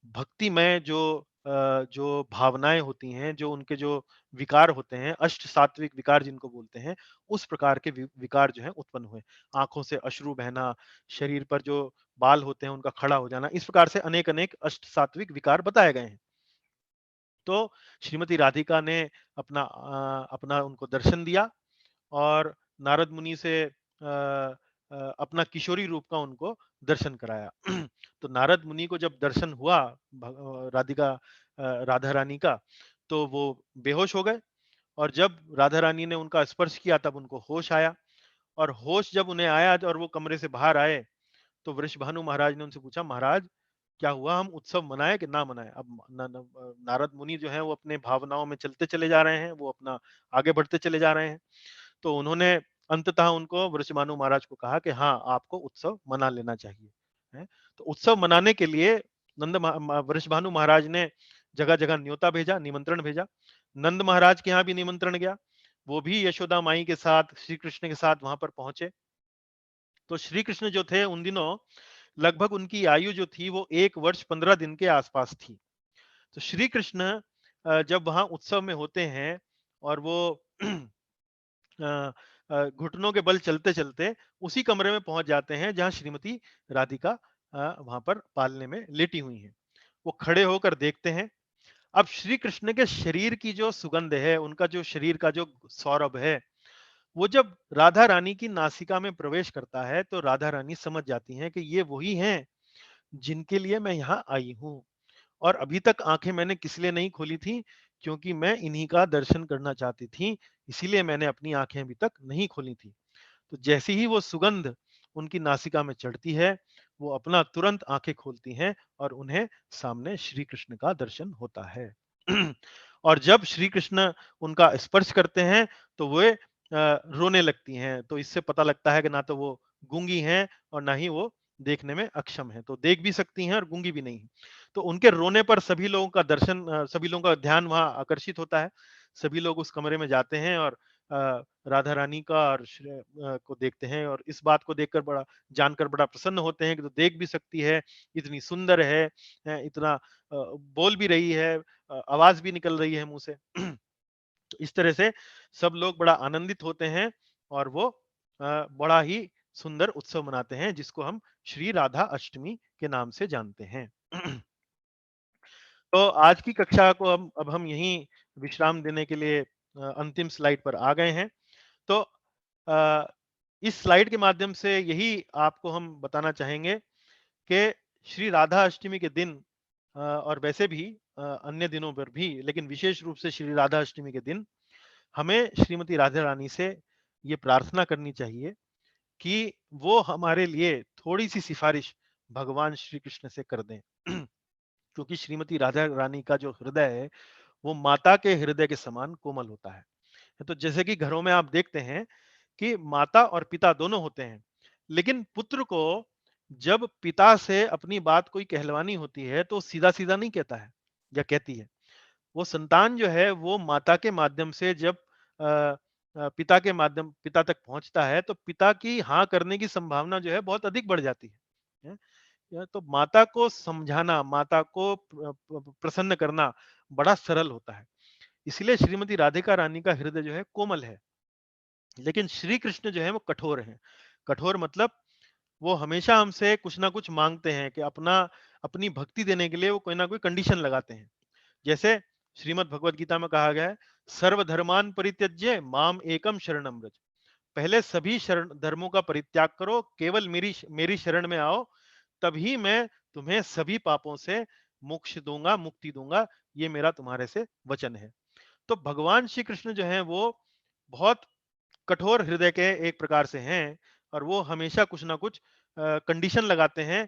भक्तिमय जो भावनाएँ होती हैं, जो उनके जो विकार होते हैं, अष्ट सात्विक विकार जिनको बोलते हैं, उस प्रकार के विकार जो हैं उत्पन्न हुए। आँखों से अश्रु बहना, शरीर पर जो बाल होते हैं उनका खड़ा हो जाना, इस प्रकार से अनेक-अनेक अष्ट सात्विक विकार बताए गए हैं। तो श्रीमती राधिका ने अपना उनको दर्शन दिया, और नारद मुनि से अपना किशोरी रूप का उनको दर्शन कराया। तो नारद मुनि को जब दर्शन हुआ राधा रानी का, तो वो बेहोश हो गए, और जब राधा रानी ने उनका स्पर्श किया, तब उनको होश आया। और होश जब उन्हें आया और वो कमरे से बाहर आए, तो वृषभानु महाराज ने उनसे पूछा, महाराज क्या हुआ, हम उत्सव मनाएं कि ना मनाएं? अब नारद मुनि जो है वो अपने भावनाओं में चलते चले जा रहे हैं, वो अपना आगे बढ़ते चले जा रहे हैं। तो उन्होंने अंततः उनको वृषभानु महाराज को कहा कि हाँ, आपको उत्सव मना लेना चाहिए। हैं? तो उत्सव मनाने के लिए वृषभानु महाराज ने जगह-जगह न्योता भेजा, निमंत्रण भेजा। नंद महाराज के यहाँ भी निमंत्रण गया। वो भी यशोदा माई के साथ, श्री कृष्ण के साथ वहां पर पहुंचे। तो श्री कृष्ण जो थे उन दिनों, लगभग उनकी आयु जो थी वो 1 वर्ष 15 दिन के आसपास थी। तो श्री कृष्ण जब वहां उत्सव में होते हैं, और वो घुटनों के बल चलते-चलते उसी कमरे में पहुंच जाते हैं जहां श्रीमती राधिका वहां पर पालने में लेटी हुई हैं। वो खड़े होकर देखते हैं। अब श्री कृष्ण के शरीर की जो सुगंध है, उनका जो शरीर का जो सौरभ है, वो जब राधा रानी की नासिका में प्रवेश करता है तो राधा रानी समझ जाती हैं कि ये वही हैं जिनके लिए मैं यहाँ आई हूँ, और अभी तक आंखें मैंने किस लिए नहीं खोली थी, क्योंकि मैं इन्हीं का दर्शन करना चाहती थी, इसीलिए मैंने अपनी आंखें अभी तक नहीं खोली थी। तो जैसी ही वो सुगंध उनकी नासिका में चढ़ती है, वो अपना तुरंत आंखें खोलती हैं और उन्हें सामने श्री कृष्ण का दर्शन होता है। और जब श्री कृष्ण उनका स्पर्श करते हैं तो वे रोने लगती हैं। तो इससे पता लगता है कि ना तो वो गूंगी हैं और ना ही वो देखने में अक्षम है, तो देख भी सकती हैं और गूंगी भी नहीं है। तो उनके रोने पर सभी लोगों का दर्शन, सभी लोगों का ध्यान वहां आकर्षित होता है। सभी लोग उस कमरे में जाते हैं और राधा रानी का और को देखते हैं, और इस बात को देखकर जानकर बड़ा प्रसन्न होते हैं कि तो देख भी सकती है, इतनी सुंदर है, इतना बोल भी रही है, आवाज भी निकल रही है मुंह से। तो इस तरह से सब लोग बड़ा आनंदित होते हैं और वो बड़ा ही सुंदर उत्सव मनाते हैं, जिसको हम श्री राधा अष्टमी के नाम से जानते हैं। तो आज की कक्षा को अब हम यहीं विश्राम देने के लिए अंतिम स्लाइड पर आ गए हैं। तो अ, इस स्लाइड के माध्यम से यही आपको हम बताना चाहेंगे कि श्री राधा अष्टमी के दिन, और वैसे भी अन्य दिनों पर भी, लेकिन विशेष रूप से श्री राधा अष्टमी के दिन हमें श्रीमती राधा रानी से ये प्रार्थना करनी चाहिए कि वो हमारे लिए थोड़ी सी सिफारिश भगवान श्री कृष्ण से कर दें। क्योंकि श्रीमती राधा रानी का जो हृदय है वो माता के हृदय के समान कोमल होता है। तो जैसे कि घरों में आप देखते हैं कि माता और पिता दोनों होते हैं, लेकिन पुत्र को जब पिता से अपनी बात कोई कहलवानी होती है तो सीधा सीधा नहीं कहता है या कहती है। वो संतान जो है वो माता के माध्यम से जब पिता तक पहुंचता है तो पिता की हाँ करने की संभावना जो है बहुत अधिक बढ़ जाती है। तो माता को समझाना, माता को प्रसन्न करना बड़ा सरल होता है। इसलिए श्रीमती राधिका रानी का हृदय जो है कोमल है, लेकिन श्री कृष्ण जो है वो कठोर हैं। कठोर मतलब वो हमेशा हमसे कुछ ना कुछ मांगते हैं कि अपनी भक्ति देने के लिए वो कोई ना कोई कंडीशन लगाते हैं। जैसे श्रीमद् भगवत गीता में कहा गया है, सर्वधर्मान परित्यज्य माम एकम शरणम व्रज। पहले सभी शरण धर्मों का परित्याग करो, केवल मेरी शरण में आओ, तभी मैं तुम्हें सभी पापों से मोक्ष दूंगा, मुक्ति दूंगा। ये मेरा तुम्हारे से वचन है। तो भगवान श्री कृष्ण जो है वो बहुत कठोर हृदय के एक प्रकार से हैं, और वो हमेशा कुछ ना कुछ कंडीशन लगाते हैं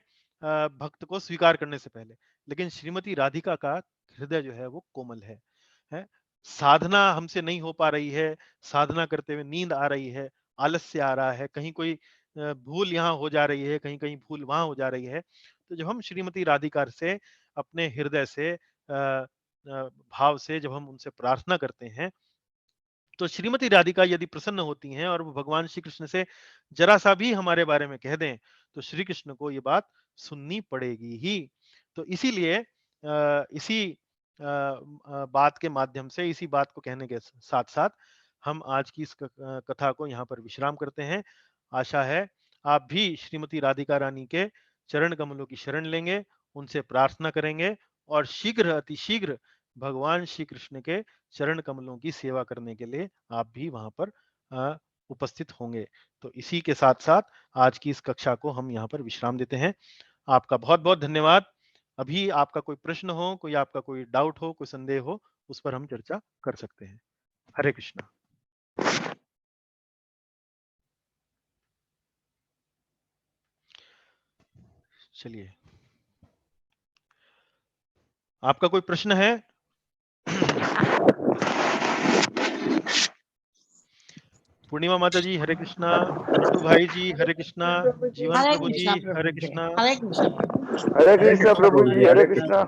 भक्त को स्वीकार करने से पहले। लेकिन श्रीमती राधिका का हृदय जो है वो कोमल है। साधना हमसे नहीं हो पा रही है, साधना करते हुए नींद आ रही है, आलस्य आ रहा है, कहीं कोई भूल यहाँ हो जा रही है, कहीं कहीं भूल वहां हो जा रही है। तो जब हम श्रीमती राधिका से अपने हृदय से भाव से जब हम उनसे प्रार्थना करते हैं, तो श्रीमती राधिका यदि प्रसन्न होती हैं और वो भगवान श्री कृष्ण से जरा सा भी हमारे बारे में कह दें, तो श्री कृष्ण को ये बात सुननी पड़ेगी ही। तो इसीलिए इसी बात के माध्यम से, इसी बात को कहने के साथ साथ हम आज की इस कथा को यहाँ पर विश्राम करते हैं। आशा है आप भी श्रीमती राधिका रानी के चरण कमलों की शरण लेंगे, उनसे प्रार्थना करेंगे, और शीघ्र अतिशीघ्र भगवान श्री कृष्ण के चरण कमलों की सेवा करने के लिए आप भी वहां पर उपस्थित होंगे। तो इसी के साथ साथ आज की इस कक्षा को हम यहाँ पर विश्राम देते हैं। आपका बहुत बहुत धन्यवाद। अभी आपका कोई प्रश्न हो, कोई आपका कोई डाउट हो, कोई संदेह हो, उस पर हम चर्चा कर सकते हैं। हरे कृष्णा। चलिए, आपका कोई प्रश्न है? पूर्णिमा माता जी हरे कृष्णा, बिट्टू भाई जी हरे कृष्णा, जीवन प्रभु जी हरे कृष्णा, हरे कृष्ण हरे कृष्णा प्रभु जी, हरे कृष्णा।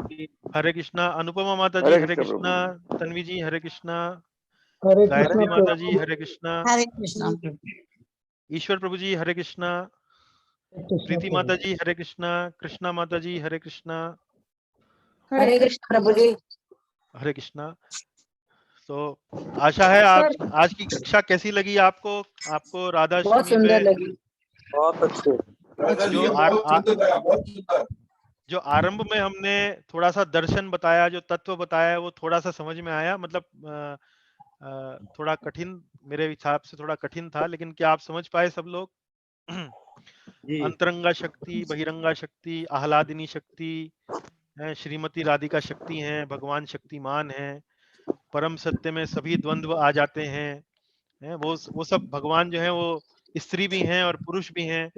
हरे कृष्णा, अनुपमा माता जी हरे हरे कृष्णा कृष्णा, प्रभु। तन्वी जी हरे कृष्णा, हरे गायत्री कृष्णा माता जी प्रभु। हरे कृष्णा, हरे कृष्ण ईश्वर प्रभु जी हरे कृष्णा, कृष्णा प्रीति प्रभु। माता जी हरे कृष्णा, कृष्णा माता जी हरे कृष्णा, हरे कृष्ण प्रभु जी। हरे कृष्णा। तो आशा है आज की कक्षा कैसी लगी आपको? आपको राधा बहुत अष्टमी सुंदर पे लगी। बहुत अच्छे। जो जो आरंभ में हमने थोड़ा सा दर्शन बताया, जो तत्व बताया, वो थोड़ा सा समझ में आया। मतलब थोड़ा कठिन, मेरे हिसाब से थोड़ा कठिन था, लेकिन क्या आप समझ पाए सब लोग? अंतरंगा शक्ति, बहिरंगा शक्ति, आह्लादिनी शक्ति है, श्रीमती राधिका शक्ति हैं, भगवान शक्तिमान हैं, परम सत्य में सभी द्वंद्व आ जाते हैं, वो सब भगवान जो है वो स्त्री भी हैं और पुरुष भी हैं।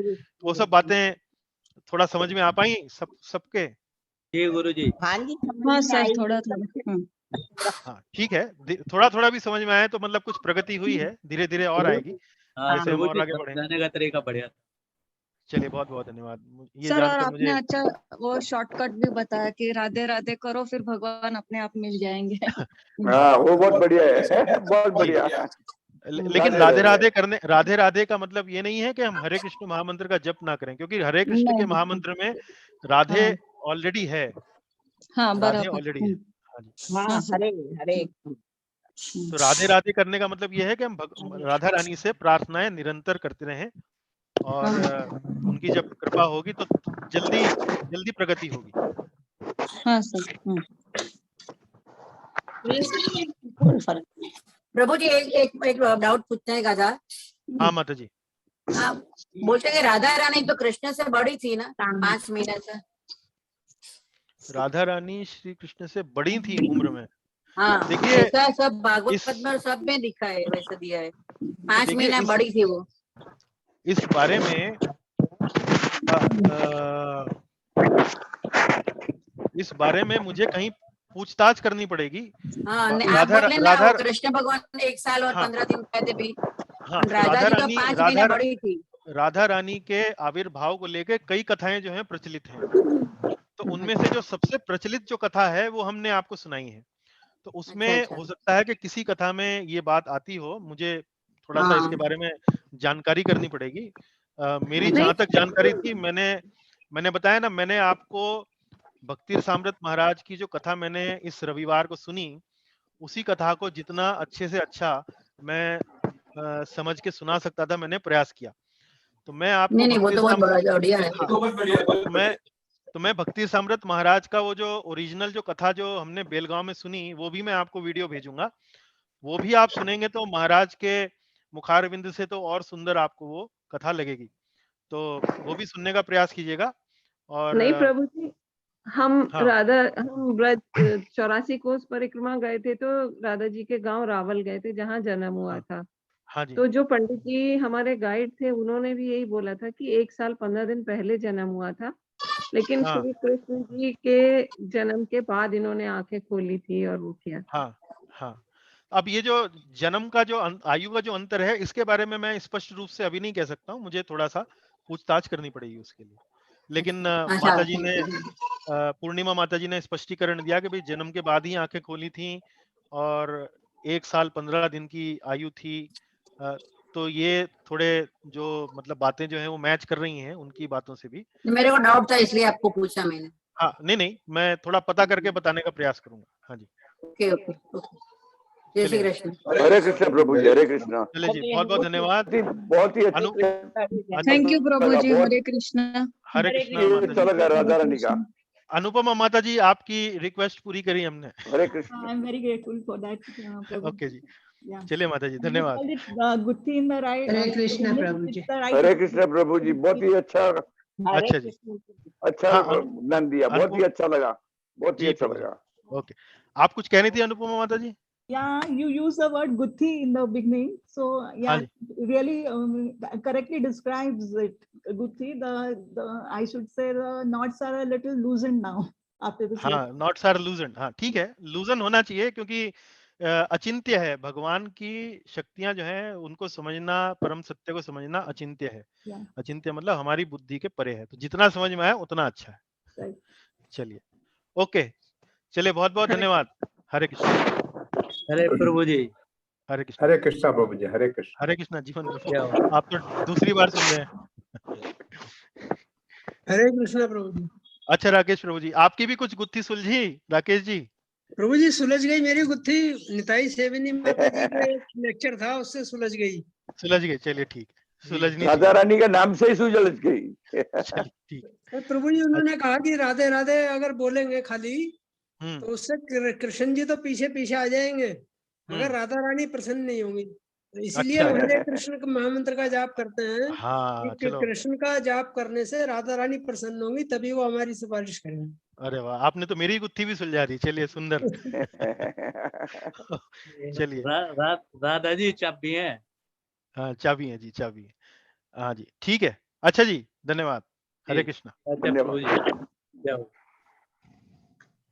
वो सब बातें थोड़ा समझ में आ पाई सबके? जी गुरुजी। हाँ सर, थोड़ा थोड़ा। हाँ ठीक है, थोड़ा थोड़ा भी समझ में आया तो मतलब कुछ प्रगति हुई है, धीरे धीरे और आएगी, जैसे हम और आगे बढ़ेंगे। समझाने का तरीका बढ़िया। चलिए बहुत बहुत धन्यवाद, ये सर, और जानकर आपने मुझे अच्छा वो शॉर्टकट भी बताया कि राधे राधे करो, फिर भगवान अपने आप मिल जाएंगे। हाँ वो बहुत बढ़िया है, बहुत बढ़िया। लेकिन राधे राधे करने, राधे राधे का मतलब ये नहीं है कि हम हरे कृष्ण महामंत्र का जप ना करें, क्योंकि हरे कृष्ण के नहीं। महामंत्र में राधे हाँ। ऑलरेडी है, हाँ राधे बराबर। ऑलरेडी है। हाँ जी, हाँ सर। हरे तो राधे राधे करने का मतलब ये है कि हम राधा रानी से प्रार्थनाएं निरंतर करते रहें, और उनकी जब कृपा होगी तो जल्दी जल्दी प्रगति होगी। हाँ सर। प्रभु जी, एक डाउट पूछने का था। हाँ माता जी। आप बोलते हैं राधा रानी तो कृष्ण से बड़ी थी ना, 5 महीने से। राधा रानी श्री कृष्ण से बड़ी थी उम्र में। हाँ देखिए, ऐसा सब भागवत में सब में दिखा है, वैसे दिया है, 5 महीना बड़ी थी वो। इस बारे में इस बारे में मुझे कहीं पूछताछ करनी पड़ेगी। हाँ, आप राधा बोले ना राधा वो कृष्ण भगवान ने 1 साल और हाँ, 15 दिन कहते भी। हाँ, राधा जी तो 5 महीना बड़ी थी। राधा रानी के आविर्भाव को लेकर कई कथाएं जो हैं प्रचलित हैं, तो उनमें से जो सबसे प्रचलित जो कथा है वो हमने आपको सुनाई है। तो उसमें अच्छा। हो सकता है कि किसी कथा में ये बात आती हो, मुझे थोड़ा सा हाँ। इसके बारे में जानकारी करनी पड़ेगी। मेरी जहां तक जानकारी थी, मैंने बताया ना, मैंने आपको भक्ति रसामृत महाराज की जो कथा मैंने इस रविवार को सुनी, उसी कथा को जितना अच्छे से अच्छा मैं समझ के सुना सकता था, मैंने प्रयास किया। तो मैं आपको नहीं वो तो बहुत बढ़िया है। तो मैं भक्ति रसामृत महाराज का वो जो ओरिजिनल जो कथा जो हमने बेलगांव में सुनी, वो भी मैं आपको वीडियो भेजूंगा। वो भी आप सुनेंगे तो महाराज के मुखारविंद से तो और सुंदर आपको वो कथा लगेगी, तो वो भी सुनने का प्रयास कीजिएगा। और नहीं प्रभु जी, हम हाँ, हम ब्रज 84 कोस परिक्रमा गए थे, तो राधा जी के गांव रावल गए थे जहाँ जन्म हुआ था। हाँ जी, तो जो पंडित जी हमारे गाइड थे, उन्होंने भी यही बोला था कि 1 साल 15 दिन पहले जन्म हुआ था, लेकिन हाँ, श्री कृष्ण जी के जन्म के बाद इन्होंने आंखें खोली थी और वो किया। हाँ। अब ये जो जन्म का जो आयु का जो अंतर है, इसके बारे में मैं स्पष्ट रूप से अभी नहीं कह सकता हूँ, मुझे थोड़ा सा पूछताछ करनी पड़ेगी उसके लिए। लेकिन माता जी ने, पूर्णिमा माता जी ने स्पष्टीकरण दिया कि भाई जन्म के बाद ही आंखें खोली थी और 1 साल 15 दिन की आयु थी। तो ये थोड़े जो मतलब बातें जो है वो मैच कर रही हैं उनकी बातों से भी। मेरे को डाउट था, इसलिए आपको पूछा मैंने। हाँ, नहीं, मैं थोड़ा पता करके बताने का प्रयास करूंगा। हाँ जी, ओके। जय श्री कृष्ण। हरे कृष्ण प्रभु जी, हरे कृष्ण। चलिए जी, बहुत बहुत धन्यवाद। बहुत ही थैंक यू प्रभु जी, हरे कृष्ण। हरे कृष्णा माता जी। लगा राधा रानी का। अनुपमा माता जी, आपकी रिक्वेस्ट पूरी करी हमने। Hare Krishna. I am very grateful for that. Okay जी, Yeah. चलिए माता जी, धन्यवाद। Gutti in the right. हरे कृष्ण प्रभु जी। हरे कृष्ण प्रभु जी, बहुत ही अच्छा अच्छा जी, अच्छा हाँ, ज्ञान दिया, बहुत ही अच्छा लगा, बहुत ही जी अच्छा प्रभु जी। लगा। ओके, आप कुछ कहनी थी अनुपमा माता जी? Yeah, you use the word Gutti in the beginning, so yeah, really correctly describes it. Gutti, I should say the knots are a little loosened now after this. हाँ, नॉट्स आर लूजन। हाँ ठीक है, लूजन होना चाहिए, क्योंकि अचिंत्य है भगवान की शक्तियां जो हैं, उनको समझना, परम सत्य को समझना अचिंत्य है। Yeah. अचिंत्य मतलब हमारी बुद्धि के परे है, तो जितना समझ में आए उतना अच्छा है। Right. चलिए, ओके, चलिए, बहुत बहुत धन्यवाद। हरे कृष्ण। हरे प्रभु जी। हरे कृष्ण। हरे कृष्णा प्रभु जी, हरे कृष्ण। हरे कृष्णा। जीवन प्रभु, आप तो दूसरी बार सुन रहे हैं। हरे कृष्णा प्रभु जी। अच्छा राकेश प्रभु जी, आपकी भी कुछ गुत्थी सुलझी? राकेश जी। प्रभु जी, सुलझ गई मेरी गुत्थी, निताई सेविनी माता जी का एक लेक्चर था, उससे सुलझ गई। सुलझ गई, चलिए ठीक है, सुलझनी राधा रानी का नाम से ही सुलझ गई। चलिए ठीक। प्रभु जी, उन्होंने कहा कि राधे राधे अगर बोलेंगे खाली, तो उससे कृष्ण जी तो पीछे पीछे आ जाएंगे, मगर राधा रानी प्रसन्न नहीं होंगी, तो इसलिए अच्छा। हरे कृष्ण का महामंत्र का जाप करते हैं हाँ कि चलो, कृष्ण का जाप करने से राधा रानी प्रसन्न होंगी, तभी वो हमारी सिफारिश करेंगे। अरे वाह, आपने तो मेरी गुत्थी भी सुलझा दी। चलिए सुंदर। चलिए, राधा जी चाबी है। हाँ चाबी है जी, चाबी है। हाँ जी, ठीक है। अच्छा जी, धन्यवाद। हरे जी। कृष्णा। अच्छा प्रभु जी, जाओ।